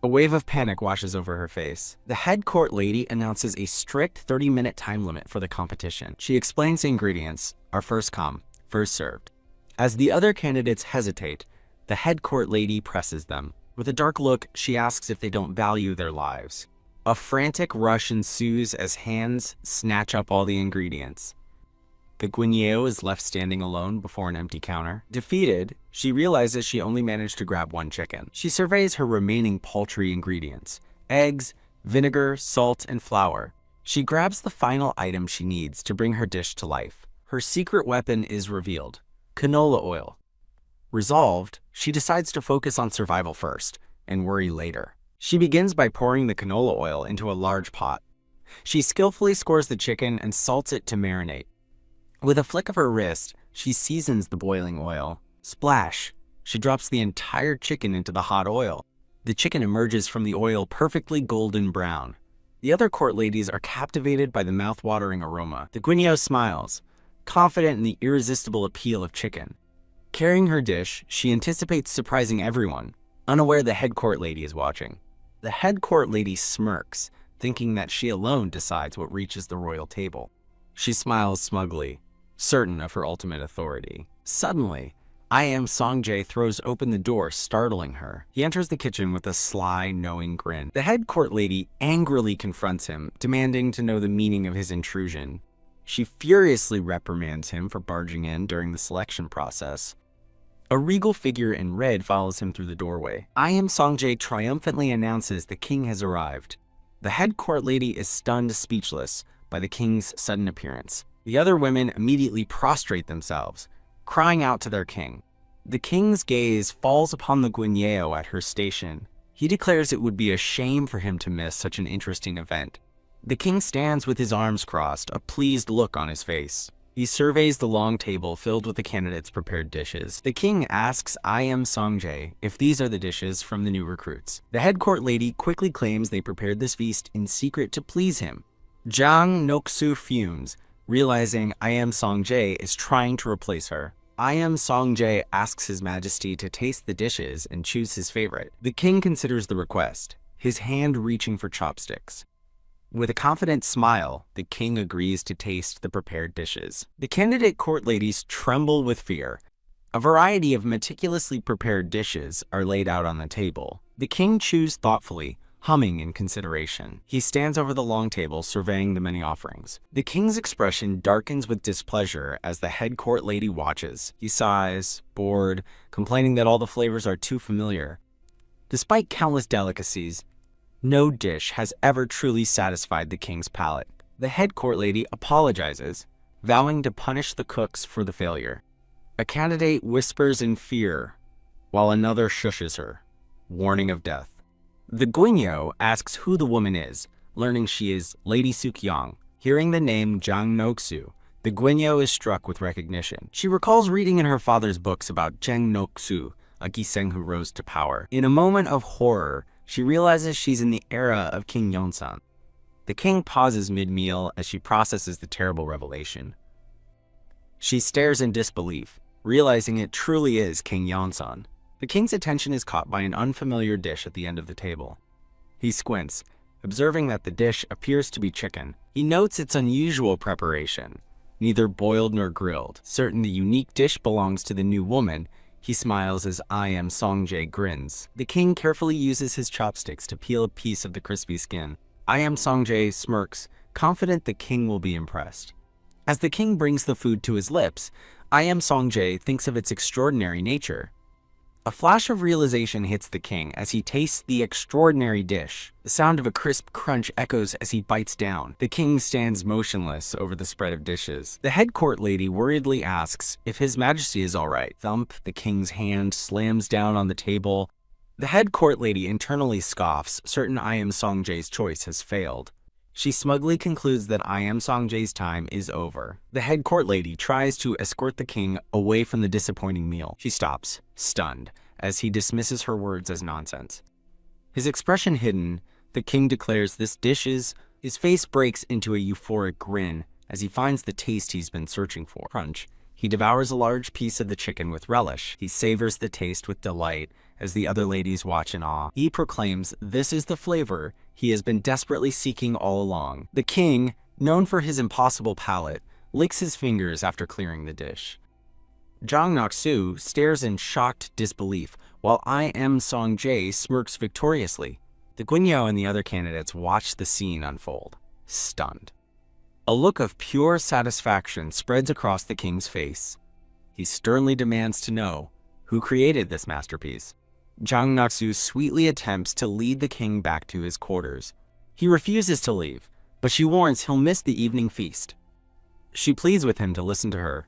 A wave of panic washes over her face. The head court lady announces a strict 30-minute time limit for the competition. She explains the ingredients are first come, first served. As the other candidates hesitate, the head court lady presses them. With a dark look, she asks if they don't value their lives. A frantic rush ensues as hands snatch up all the ingredients. The guignol is left standing alone before an empty counter. Defeated, she realizes she only managed to grab one chicken. She surveys her remaining paltry ingredients: eggs, vinegar, salt, and flour. She grabs the final item she needs to bring her dish to life. Her secret weapon is revealed: canola oil. Resolved, she decides to focus on survival first and worry later. She begins by pouring the canola oil into a large pot. She skillfully scores the chicken and salts it to marinate. With a flick of her wrist, she seasons the boiling oil. Splash! She drops the entire chicken into the hot oil. The chicken emerges from the oil perfectly golden brown. The other court ladies are captivated by the mouth-watering aroma. The guignol smiles, confident in the irresistible appeal of chicken. Carrying her dish, she anticipates surprising everyone, unaware the head court lady is watching. The head court lady smirks, thinking that she alone decides what reaches the royal table. She smiles smugly, certain of her ultimate authority. Suddenly, I.M. Songjae throws open the door, startling her. He enters the kitchen with a sly, knowing grin. The head court lady angrily confronts him, demanding to know the meaning of his intrusion. She furiously reprimands him for barging in during the selection process. A regal figure in red follows him through the doorway. I.M. Songjae triumphantly announces the king has arrived. The head court lady is stunned speechless by the king's sudden appearance. The other women immediately prostrate themselves, crying out to their king. The king's gaze falls upon the guignol at her station. He declares it would be a shame for him to miss such an interesting event. The king stands with his arms crossed, a pleased look on his face. He surveys the long table filled with the candidates' prepared dishes. The king asks I.M. Songjae if these are the dishes from the new recruits. The head court lady quickly claims they prepared this feast in secret to please him. Jang Noksu fumes, realizing I.M. Songjae is trying to replace her. I.M. Songjae asks His Majesty to taste the dishes and choose his favorite. The king considers the request, his hand reaching for chopsticks. With a confident smile, the king agrees to taste the prepared dishes. The candidate court ladies tremble with fear. A variety of meticulously prepared dishes are laid out on the table. The king chews thoughtfully, humming in consideration. He stands over the long table, surveying the many offerings. The king's expression darkens with displeasure as the head court lady watches. He sighs, bored, complaining that all the flavors are too familiar. Despite countless delicacies, no dish has ever truly satisfied the king's palate. The head court lady apologizes, vowing to punish the cooks for the failure. A candidate whispers in fear, while another shushes her, warning of death. The guignol asks who the woman is, learning she is Lady Sukyang. Hearing the name Jang Noksu, the guignol is struck with recognition. She recalls reading in her father's books about Jang Noksu, a Giseng who rose to power. In a moment of horror, she realizes she's in the era of King Yongsan. The king pauses mid-meal as she processes the terrible revelation. She stares in disbelief, realizing it truly is King Yongsan. The king's attention is caught by an unfamiliar dish at the end of the table. He squints, observing that the dish appears to be chicken. He notes its unusual preparation, neither boiled nor grilled. Certain the unique dish belongs to the new woman, he smiles as I Am Songjae grins. The king carefully uses his chopsticks to peel a piece of the crispy skin. I Am Songjae smirks, confident the king will be impressed. As the king brings the food to his lips, I Am Songjae thinks of its extraordinary nature. A flash of realization hits the king as he tastes the extraordinary dish. The sound of a crisp crunch echoes as he bites down. The king stands motionless over the spread of dishes. The head court lady worriedly asks if His Majesty is all right. Thump, the king's hand slams down on the table. The head court lady internally scoffs, certain I Am Songjae's choice has failed. She smugly concludes that I Am Songjae's time is over. The head court lady tries to escort the king away from the disappointing meal. She stops, stunned, as he dismisses her words as nonsense. His expression hidden, the king declares this dish is... His face breaks into a euphoric grin as he finds the taste he's been searching for. Crunch. He devours a large piece of the chicken with relish. He savors the taste with delight as the other ladies watch in awe. He proclaims this is the flavor he has been desperately seeking all along. The king, known for his impossible palate, licks his fingers after clearing the dish. Jang Noksu stares in shocked disbelief, while I Am Songjae smirks victoriously. The guignol and the other candidates watch the scene unfold, stunned. A look of pure satisfaction spreads across the king's face. He sternly demands to know who created this masterpiece. Jang Noksu sweetly attempts to lead the king back to his quarters. He refuses to leave, but she warns he'll miss the evening feast. She pleads with him to listen to her,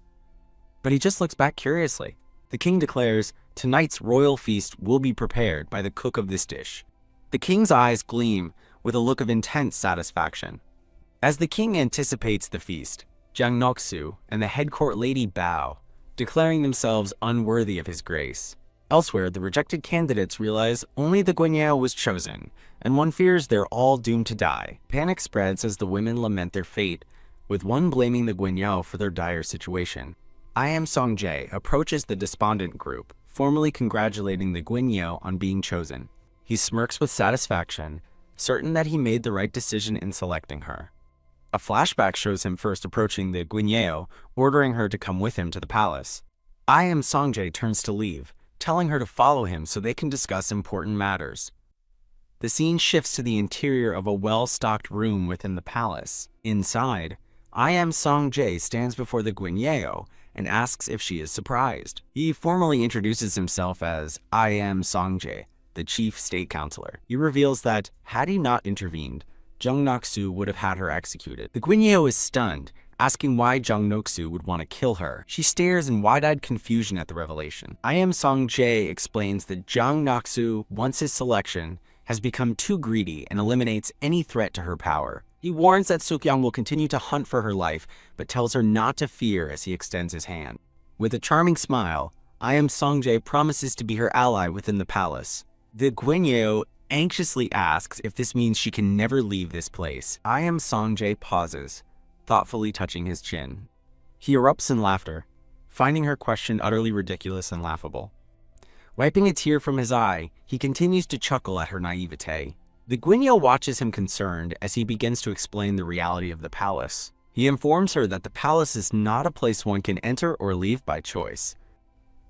but he just looks back curiously. The king declares tonight's royal feast will be prepared by the cook of this dish. The king's eyes gleam with a look of intense satisfaction. As the king anticipates the feast, Jang Noksu and the head court lady bow, declaring themselves unworthy of his grace. Elsewhere, the rejected candidates realize only the guignol was chosen, and one fears they're all doomed to die. Panic spreads as the women lament their fate, with one blaming the guignol for their dire situation. I Am Songjae approaches the despondent group, formally congratulating the guignol on being chosen. He smirks with satisfaction, certain that he made the right decision in selecting her. A flashback shows him first approaching the guignol, ordering her to come with him to the palace. I Am Songjae turns to leave, telling her to follow him so they can discuss important matters. The scene shifts to the interior of a well-stocked room within the palace. Inside, I Am Songjae stands before the guignol and asks if she is surprised. He formally introduces himself as I Am Songjae, the chief state counselor. He reveals that, had he not intervened, Jang Noksu would have had her executed. The guignol is stunned, asking why Jang Noksu would want to kill her. She stares in wide-eyed confusion at the revelation. I Am Songjae explains that Jang Noksu, once his selection, has become too greedy and eliminates any threat to her power. He warns that Sukyang will continue to hunt for her life, but tells her not to fear as he extends his hand. With a charming smile, I Am Songjae promises to be her ally within the palace. The guignol anxiously asks if this means she can never leave this place. I Am Songjae pauses, thoughtfully touching his chin. He erupts in laughter, finding her question utterly ridiculous and laughable. Wiping a tear from his eye, he continues to chuckle at her naivete. The guignol watches him concerned as he begins to explain the reality of the palace. He informs her that the palace is not a place one can enter or leave by choice.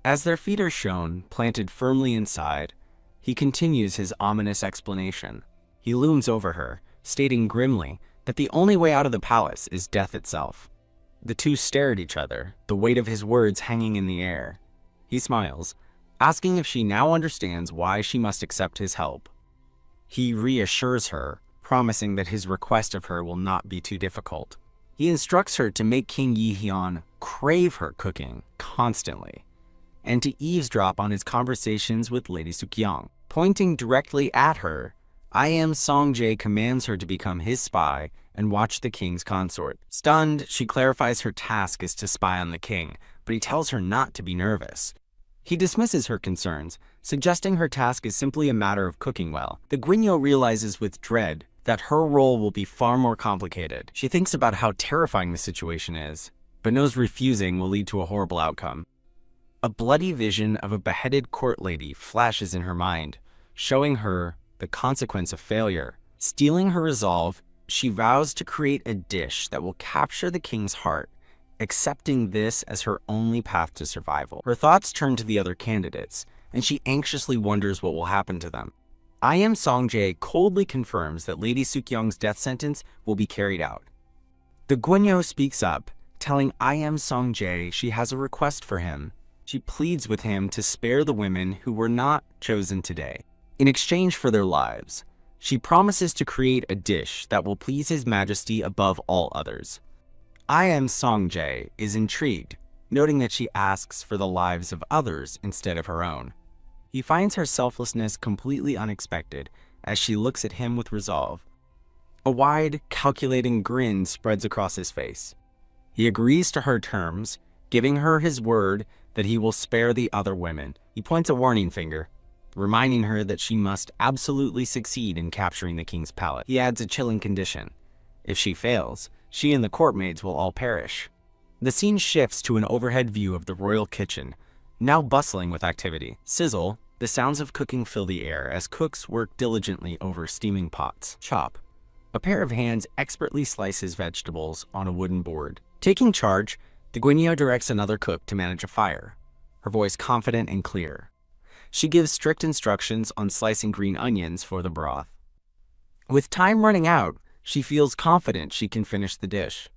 As their feet are shown, planted firmly inside, he continues his ominous explanation. He looms over her, stating grimly that the only way out of the palace is death itself. The two stare at each other, the weight of his words hanging in the air. He smiles, asking if she now understands why she must accept his help. He reassures her, promising that his request of her will not be too difficult. He instructs her to make King Yi crave her cooking constantly, and to eavesdrop on his conversations with Lady Sukyang. Pointing directly at her, Songjae commands her to become his spy and watch the king's consort. Stunned, she clarifies her task is to spy on the king, but he tells her not to be nervous. He dismisses her concerns, suggesting her task is simply a matter of cooking well. The Guinyo realizes with dread that her role will be far more complicated. She thinks about how terrifying the situation is, but knows refusing will lead to a horrible outcome. A bloody vision of a beheaded court lady flashes in her mind, showing her the consequence of failure. Steeling her resolve, she vows to create a dish that will capture the king's heart, accepting this as her only path to survival. Her thoughts turn to the other candidates, and she anxiously wonders what will happen to them. Songjae coldly confirms that Lady Sukyong's death sentence will be carried out. The Guinyo speaks up, telling Songjae she has a request for him. She pleads with him to spare the women who were not chosen today. In exchange for their lives, she promises to create a dish that will please His Majesty above all others. Songjae is intrigued, noting that she asks for the lives of others instead of her own. He finds her selflessness completely unexpected as she looks at him with resolve. A wide, calculating grin spreads across his face. He agrees to her terms, giving her his word that he will spare the other women. He points a warning finger, reminding her that she must absolutely succeed in capturing the king's palate. He adds a chilling condition. If she fails, she and the courtmaids will all perish. The scene shifts to an overhead view of the royal kitchen, now bustling with activity. Sizzle, the sounds of cooking fill the air as cooks work diligently over steaming pots. Chop, a pair of hands expertly slices vegetables on a wooden board. Taking charge, the Guinyo directs another cook to manage a fire, her voice confident and clear. She gives strict instructions on slicing green onions for the broth. With time running out, she feels confident she can finish the dish.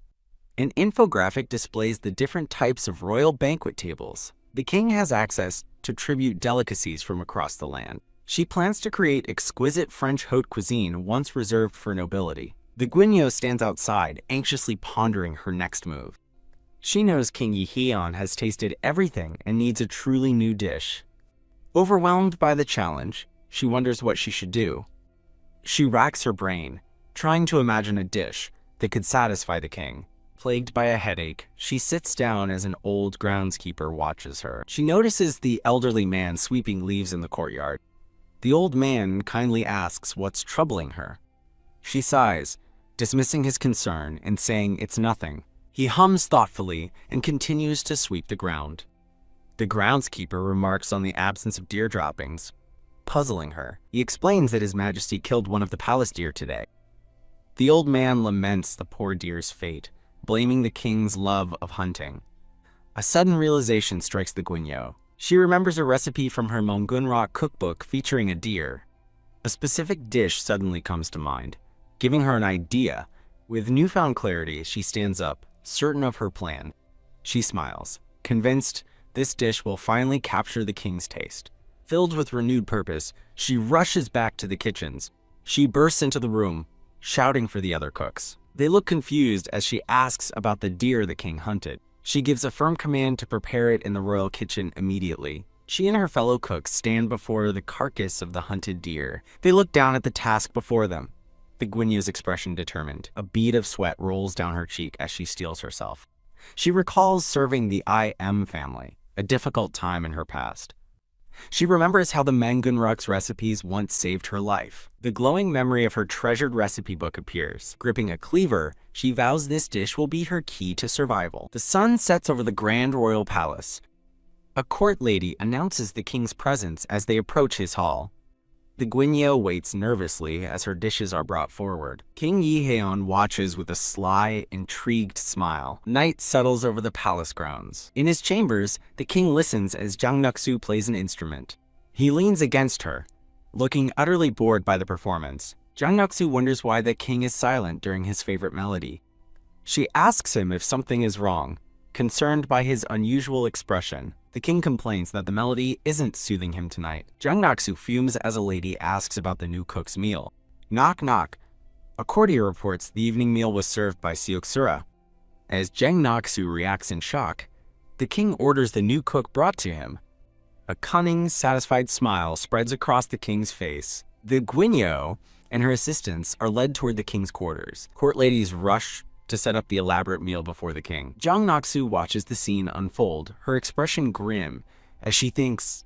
An infographic displays the different types of royal banquet tables. The king has access to tribute delicacies from across the land. She plans to create exquisite French haute cuisine once reserved for nobility. The Guinyo stands outside, anxiously pondering her next move. She knows King Yi has tasted everything and needs a truly new dish. Overwhelmed by the challenge, she wonders what she should do. She racks her brain, trying to imagine a dish that could satisfy the king. Plagued by a headache, she sits down as an old groundskeeper watches her. She notices the elderly man sweeping leaves in the courtyard. The old man kindly asks what's troubling her. She sighs, dismissing his concern and saying it's nothing. He hums thoughtfully and continues to sweep the ground. The groundskeeper remarks on the absence of deer droppings, puzzling her. He explains that His Majesty killed one of the palace deer today. The old man laments the poor deer's fate, blaming the king's love of hunting. A sudden realization strikes the Guinyo. She remembers a recipe from her Mongunra cookbook featuring a deer. A specific dish suddenly comes to mind, giving her an idea. With newfound clarity, she stands up, certain of her plan. She smiles, convinced this dish will finally capture the king's taste. Filled with renewed purpose, she rushes back to the kitchens. She bursts into the room, shouting for the other cooks. They look confused as she asks about the deer the king hunted. She gives a firm command to prepare it in the royal kitchen immediately. She and her fellow cooks stand before the carcass of the hunted deer. They look down at the task before them, the Guinyo's expression determined. A bead of sweat rolls down her cheek as she steels herself. She recalls serving the family, a difficult time in her past. She remembers how the Mangunruk's recipes once saved her life. The glowing memory of her treasured recipe book appears. Gripping a cleaver, she vows this dish will be her key to survival. The sun sets over the grand royal palace. A court lady announces the king's presence as they approach his hall. The Guinyo waits nervously as her dishes are brought forward. King Yi watches with a sly, intrigued smile. Night settles over the palace grounds. In his chambers, the king listens as Jang Nuksu plays an instrument. He leans against her, looking utterly bored by the performance. Jang Nuksu wonders why the king is silent during his favorite melody. She asks him if something is wrong, concerned by his unusual expression. The king complains that the melody isn't soothing him tonight. Jang Nuksu fumes as a lady asks about the new cook's meal. Knock knock. A courtier reports the evening meal was served by Seoksura. As Jang Naksu reacts in shock, the king orders the new cook brought to him. A cunning, satisfied smile spreads across the king's face. The guinyo and her assistants are led toward the king's quarters. Court ladies rush to set up the elaborate meal before the king. Jang Naksu watches the scene unfold, her expression grim, as she thinks,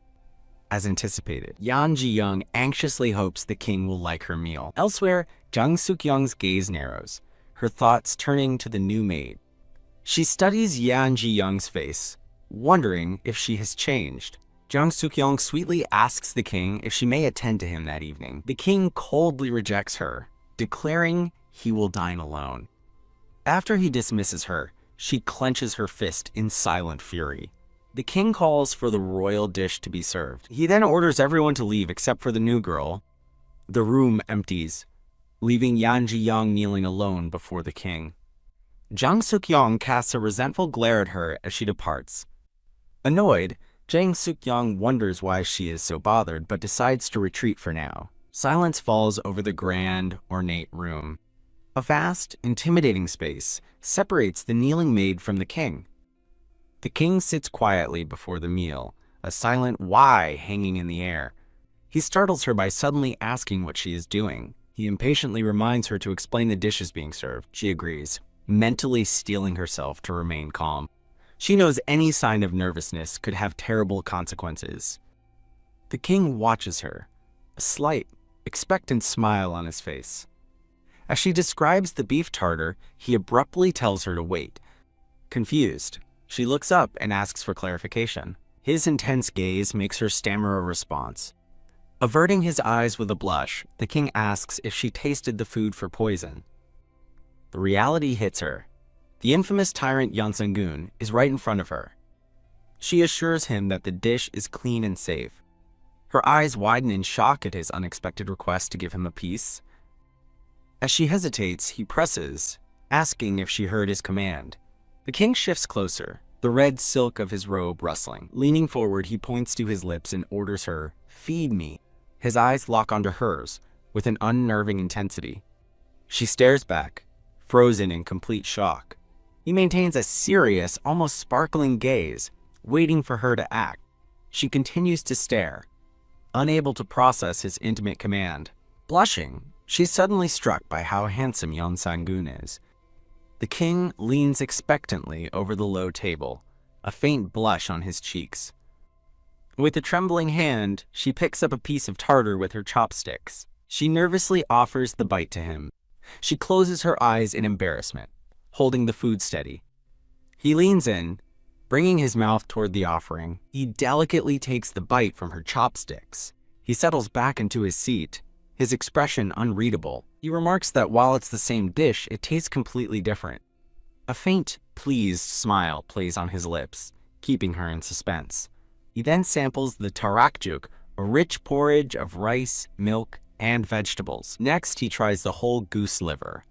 as anticipated. Yan Ji-young anxiously hopes the king will like her meal. Elsewhere, Jang Suk-young's gaze narrows, her thoughts turning to the new maid. She studies Yan Ji-young's face, wondering if she has changed. Jang Suk-young sweetly asks the king if she may attend to him that evening. The king coldly rejects her, declaring he will dine alone. After he dismisses her, she clenches her fist in silent fury. The king calls for the royal dish to be served. He then orders everyone to leave except for the new girl. The room empties, leaving Yan Ji-young kneeling alone before the king. Jang Suk-young casts a resentful glare at her as she departs. Annoyed, Jang Suk-young wonders why she is so bothered, but decides to retreat for now. Silence falls over the grand, ornate room. A vast, intimidating space separates the kneeling maid from the king. The king sits quietly before the meal, a silent "why" hanging in the air. He startles her by suddenly asking what she is doing. He impatiently reminds her to explain the dishes being served. She agrees, mentally steeling herself to remain calm. She knows any sign of nervousness could have terrible consequences. The king watches her, a slight, expectant smile on his face. As she describes the beef tartar, he abruptly tells her to wait. Confused, she looks up and asks for clarification. His intense gaze makes her stammer a response. Averting his eyes with a blush, the king asks if she tasted the food for poison. The reality hits her. The infamous tyrant Yeon is right in front of her. She assures him that the dish is clean and safe. Her eyes widen in shock at his unexpected request to give him a piece. As she hesitates, he presses, asking if she heard his command. The king shifts closer, the red silk of his robe rustling. Leaning forward, he points to his lips and orders her, "Feed me." His eyes lock onto hers with an unnerving intensity. She stares back, frozen in complete shock. He maintains a serious, almost sparkling gaze, waiting for her to act. She continues to stare, unable to process his intimate command. Blushing, she's suddenly struck by how handsome Yeon Sang-gun is. The king leans expectantly over the low table, a faint blush on his cheeks. With a trembling hand, she picks up a piece of tartar with her chopsticks. She nervously offers the bite to him. She closes her eyes in embarrassment, holding the food steady. He leans in, bringing his mouth toward the offering. He delicately takes the bite from her chopsticks. He settles back into his seat, his expression unreadable. He remarks that while it's the same dish, it tastes completely different. A faint, pleased smile plays on his lips, keeping her in suspense. He then samples the tarakjuk, a rich porridge of rice, milk, and vegetables. Next, he tries the whole goose liver,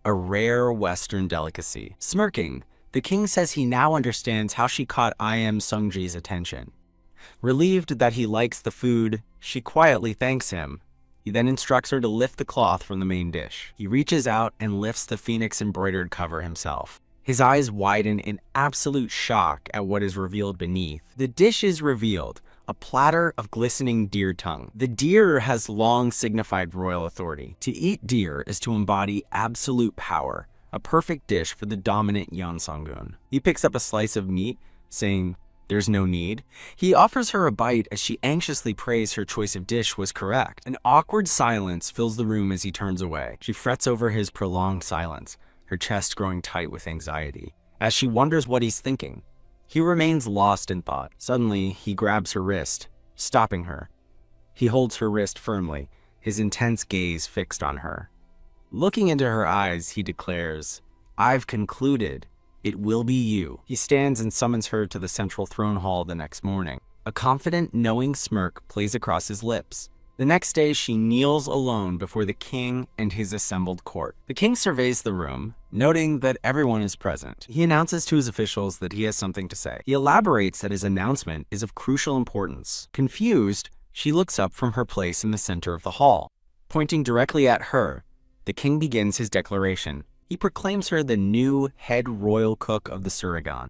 a rare Western delicacy. Smirking, the king says he now understands how she caught I.M. Sungji's attention. Relieved that he likes the food, she quietly thanks him. He then instructs her to lift the cloth from the main dish. He reaches out and lifts the phoenix-embroidered cover himself. His eyes widen in absolute shock at what is revealed beneath. The dish is revealed, a platter of glistening deer tongue. The deer has long signified royal authority. To eat deer is to embody absolute power, a perfect dish for the dominant Yeon Sang-gun. He picks up a slice of meat, saying, "There's no need." He offers her a bite as she anxiously prays her choice of dish was correct. An awkward silence fills the room as he turns away. She frets over his prolonged silence, her chest growing tight with anxiety. As she wonders what he's thinking, he remains lost in thought. Suddenly, he grabs her wrist, stopping her. He holds her wrist firmly, his intense gaze fixed on her. Looking into her eyes, he declares, "I've concluded. It will be you." He stands and summons her to the central throne hall the next morning. A confident, knowing smirk plays across his lips. The next day, she kneels alone before the king and his assembled court. The king surveys the room, noting that everyone is present. He announces to his officials that he has something to say. He elaborates that his announcement is of crucial importance. Confused, she looks up from her place in the center of the hall. Pointing directly at her, the king begins his declaration. He proclaims her the new head royal cook of the Surigan.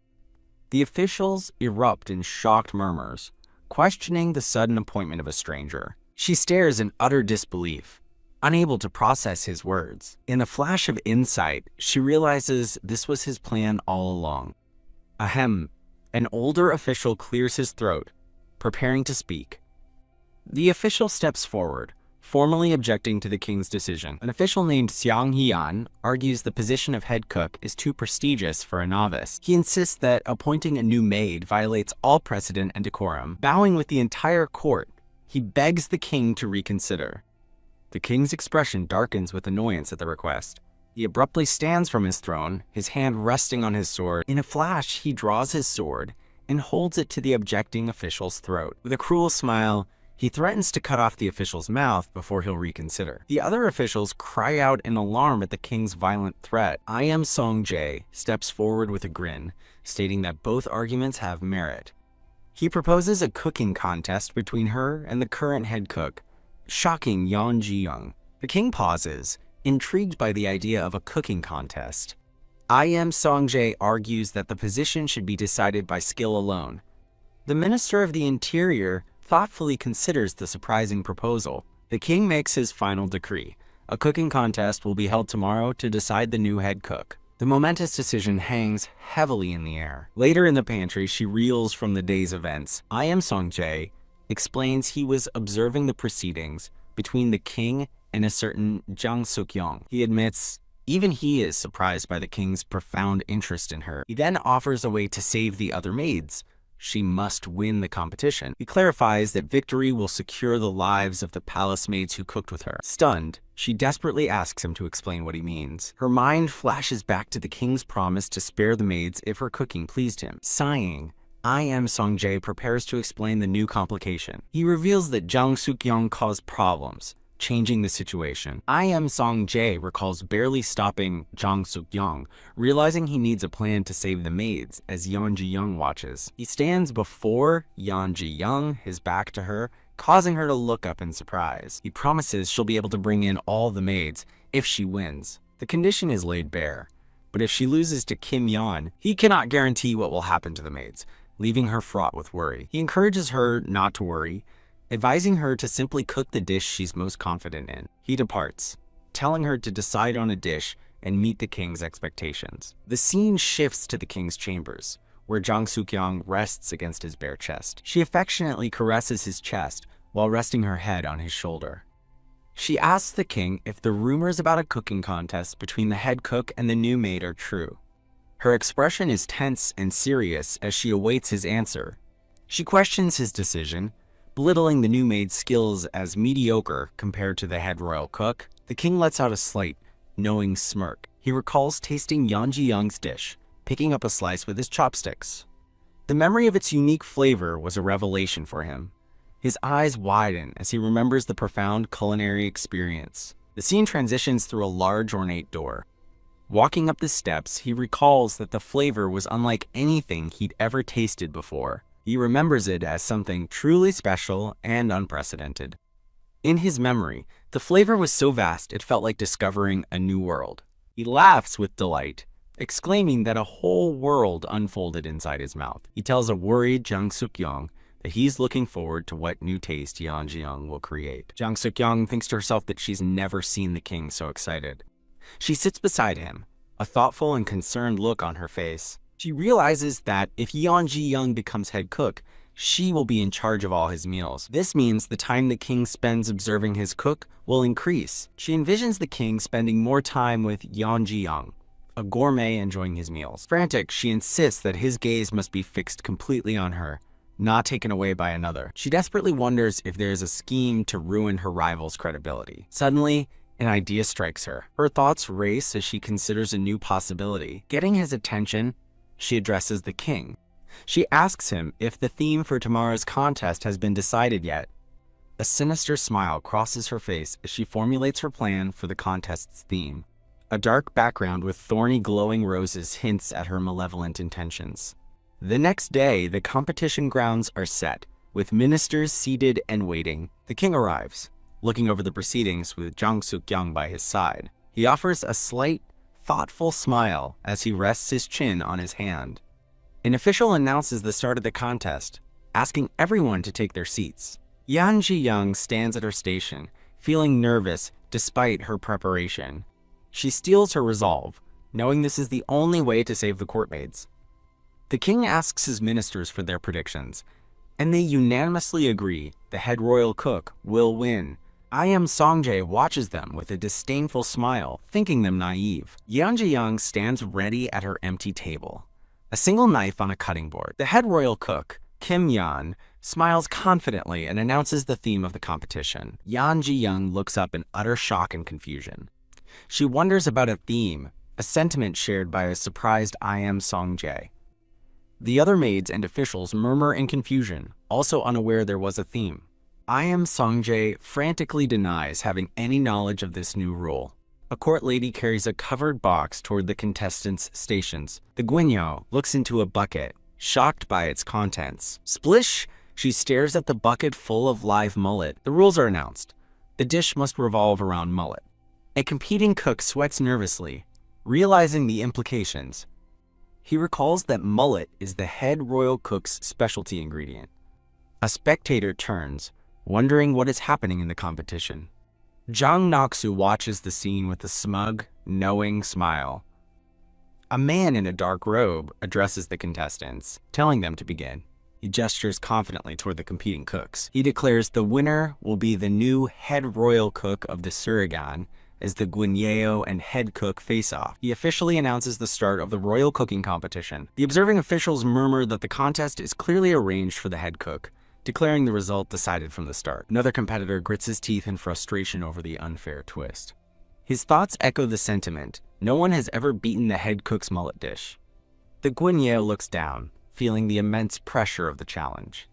The officials erupt in shocked murmurs, questioning the sudden appointment of a stranger. She stares in utter disbelief, unable to process his words. In a flash of insight, she realizes this was his plan all along. Ahem. An older official clears his throat, preparing to speak. The official steps forward, formally objecting to the king's decision. An official named Xiang Hian argues the position of head cook is too prestigious for a novice. He insists that appointing a new maid violates all precedent and decorum. Bowing with the entire court, he begs the king to reconsider. The king's expression darkens with annoyance at the request. He abruptly stands from his throne, his hand resting on his sword. In a flash, he draws his sword and holds it to the objecting official's throat. With a cruel smile, he threatens to cut off the official's mouth before he'll reconsider. The other officials cry out in alarm at the king's violent threat. I Am Song Jae steps forward with a grin, stating that both arguments have merit. He proposes a cooking contest between her and the current head cook, shocking Yan Ji-young. The king pauses, intrigued by the idea of a cooking contest. I Am Song Jae argues that the position should be decided by skill alone. The Minister of the Interior thoughtfully considers the surprising proposal. The king makes his final decree. A cooking contest will be held tomorrow to decide the new head cook. The momentous decision hangs heavily in the air. Later in the pantry, she reels from the day's events. I Am Song Jae explains he was observing the proceedings between the king and a certain Jang Suk-yong. He admits even he is surprised by the king's profound interest in her. He then offers a way to save the other maids. She must win the competition. He clarifies that victory will secure the lives of the palace maids who cooked with her. Stunned, she desperately asks him to explain what he means. Her mind flashes back to the king's promise to spare the maids if her cooking pleased him. Sighing, I Am Song Jae prepares to explain the new complication. He reveals that Jang Suk-yong caused problems, changing the situation. I Am Song Jae recalls barely stopping Jang Suk-yong, realizing he needs a plan to save the maids as Yan Ji-young watches. He stands before Yan Ji-young, his back to her, causing her to look up in surprise. He promises she'll be able to bring in all the maids if she wins. The condition is laid bare, but if she loses to Kim Yan, he cannot guarantee what will happen to the maids, leaving her fraught with worry. He encourages her not to worry, advising her to simply cook the dish she's most confident in. He departs, telling her to decide on a dish and meet the king's expectations. The scene shifts to the king's chambers, where Jang Suk-yong rests against his bare chest. She affectionately caresses his chest while resting her head on his shoulder. She asks the king if the rumors about a cooking contest between the head cook and the new maid are true. Her expression is tense and serious as she awaits his answer. She questions his decision, belittling the new maid's skills as mediocre compared to the head royal cook. The king lets out a slight, knowing smirk. He recalls tasting Yan Ji-young's dish, picking up a slice with his chopsticks. The memory of its unique flavor was a revelation for him. His eyes widen as he remembers the profound culinary experience. The scene transitions through a large ornate door. Walking up the steps, he recalls that the flavor was unlike anything he'd ever tasted before. He remembers it as something truly special and unprecedented. In his memory, the flavor was so vast it felt like discovering a new world. He laughs with delight, exclaiming that a whole world unfolded inside his mouth. He tells a worried Jang Suk-yong that he's looking forward to what new taste Yan Ji-young will create. Jang Suk-yong thinks to herself that she's never seen the king so excited. She sits beside him, a thoughtful and concerned look on her face. She realizes that if Yan Ji-young becomes head cook, she will be in charge of all his meals. This means the time the king spends observing his cook will increase. She envisions the king spending more time with Yan Ji-young, a gourmet enjoying his meals. Frantic, she insists that his gaze must be fixed completely on her, not taken away by another. She desperately wonders if there is a scheme to ruin her rival's credibility. Suddenly, an idea strikes her. Her thoughts race as she considers a new possibility. Getting his attention, she addresses the king. She asks him if the theme for tomorrow's contest has been decided yet. A sinister smile crosses her face as she formulates her plan for the contest's theme. A dark background with thorny glowing roses hints at her malevolent intentions. The next day, the competition grounds are set, with ministers seated and waiting. The king arrives, looking over the proceedings with Jang Suk-yong by his side. He offers a slight, thoughtful smile as he rests his chin on his hand. An official announces the start of the contest, asking everyone to take their seats. Yan Ji-young stands at her station, feeling nervous despite her preparation. She steels her resolve, knowing this is the only way to save the courtmaids. The king asks his ministers for their predictions, and they unanimously agree the head royal cook will win. Song-jae watches them with a disdainful smile, thinking them naive. Yan Ji-young stands ready at her empty table, a single knife on a cutting board. The head royal cook, Kim Yan, smiles confidently and announces the theme of the competition. Yan Ji-young looks up in utter shock and confusion. She wonders about a theme, a sentiment shared by a surprised Song-jae. The other maids and officials murmur in confusion, also unaware there was a theme. Song-jae frantically denies having any knowledge of this new rule. A court lady carries a covered box toward the contestants' stations. The guignol looks into a bucket, shocked by its contents. Splish! She stares at the bucket full of live mullet. The rules are announced. The dish must revolve around mullet. A competing cook sweats nervously, realizing the implications. He recalls that mullet is the head royal cook's specialty ingredient. A spectator turns, wondering what is happening in the competition. Jang Nok-soo watches the scene with a smug, knowing smile. A man in a dark robe addresses the contestants, telling them to begin. He gestures confidently toward the competing cooks. He declares the winner will be the new head royal cook of the Surigan, as the guignol and head cook face off. He officially announces the start of the royal cooking competition. The observing officials murmur that the contest is clearly arranged for the head cook, declaring the result decided from the start. Another competitor grits his teeth in frustration over the unfair twist. His thoughts echo the sentiment, no one has ever beaten the head cook's mullet dish. The guignol looks down, feeling the immense pressure of the challenge.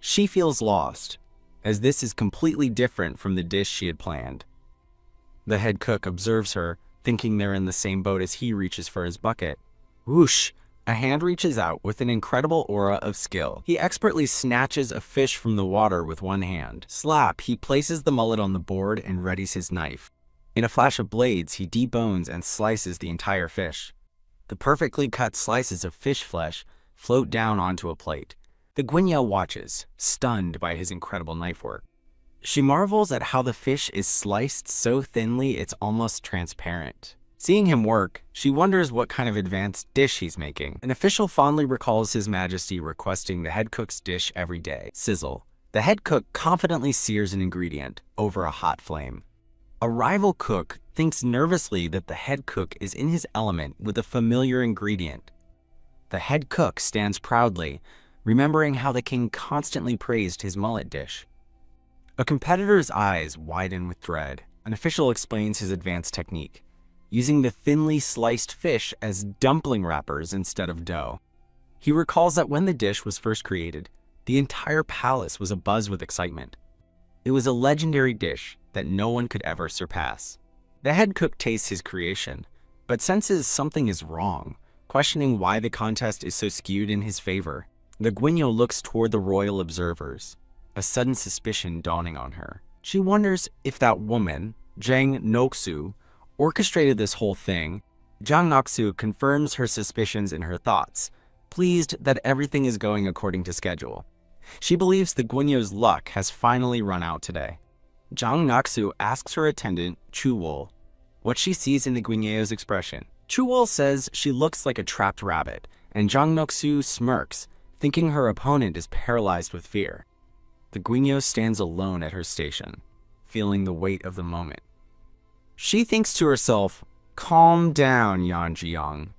She feels lost, as this is completely different from the dish she had planned. The head cook observes her, thinking they're in the same boat as he reaches for his bucket. Whoosh! A hand reaches out with an incredible aura of skill. He expertly snatches a fish from the water with one hand. Slap! He places the mullet on the board and readies his knife. In a flash of blades, he debones and slices the entire fish. The perfectly cut slices of fish flesh float down onto a plate. The guignol watches, stunned by his incredible knife work. She marvels at how the fish is sliced so thinly it's almost transparent. Seeing him work, she wonders what kind of advanced dish he's making. An official fondly recalls His Majesty requesting the head cook's dish every day. Sizzle. The head cook confidently sears an ingredient over a hot flame. A rival cook thinks nervously that the head cook is in his element with a familiar ingredient. The head cook stands proudly, remembering how the king constantly praised his mullet dish. A competitor's eyes widen with dread. An official explains his advanced technique, using the thinly sliced fish as dumpling wrappers instead of dough. He recalls that when the dish was first created, the entire palace was abuzz with excitement. It was a legendary dish that no one could ever surpass. The head cook tastes his creation, but senses something is wrong, questioning why the contest is so skewed in his favor. The guignol looks toward the royal observers, a sudden suspicion dawning on her. She wonders if that woman, Jang Nok-soo, orchestrated this whole thing. Jang Nok-soo confirms her suspicions in her thoughts, pleased that everything is going according to schedule. She believes the guignol's luck has finally run out today. Jang Nok-soo asks her attendant, Chu-wol, what she sees in the guignol's expression. Chu-wol says she looks like a trapped rabbit, and Jang Nok-soo smirks, thinking her opponent is paralyzed with fear. The guignol stands alone at her station, feeling the weight of the moment. She thinks to herself, calm down, Yan Ji-young.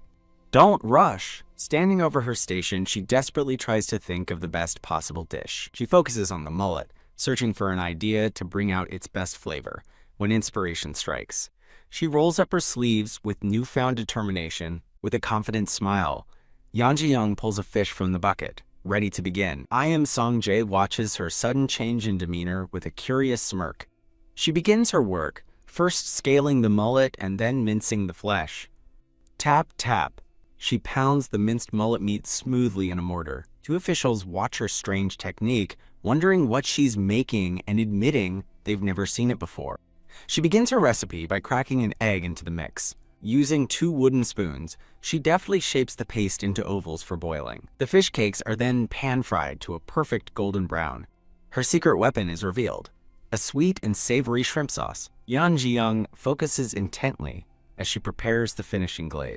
Don't rush. Standing over her station, she desperately tries to think of the best possible dish. She focuses on the mullet, searching for an idea to bring out its best flavor, when inspiration strikes. She rolls up her sleeves with newfound determination. With a confident smile, Yan Ji-young pulls a fish from the bucket, ready to begin. Song-jae watches her sudden change in demeanor with a curious smirk. She begins her work, first scaling the mullet and then mincing the flesh. Tap, tap. She pounds the minced mullet meat smoothly in a mortar. Two officials watch her strange technique, wondering what she's making and admitting they've never seen it before. She begins her recipe by cracking an egg into the mix. Using 2 wooden spoons, she deftly shapes the paste into ovals for boiling. The fish cakes are then pan-fried to a perfect golden brown. Her secret weapon is revealed, a sweet and savory shrimp sauce. Yan Jiyoung focuses intently as she prepares the finishing glaze.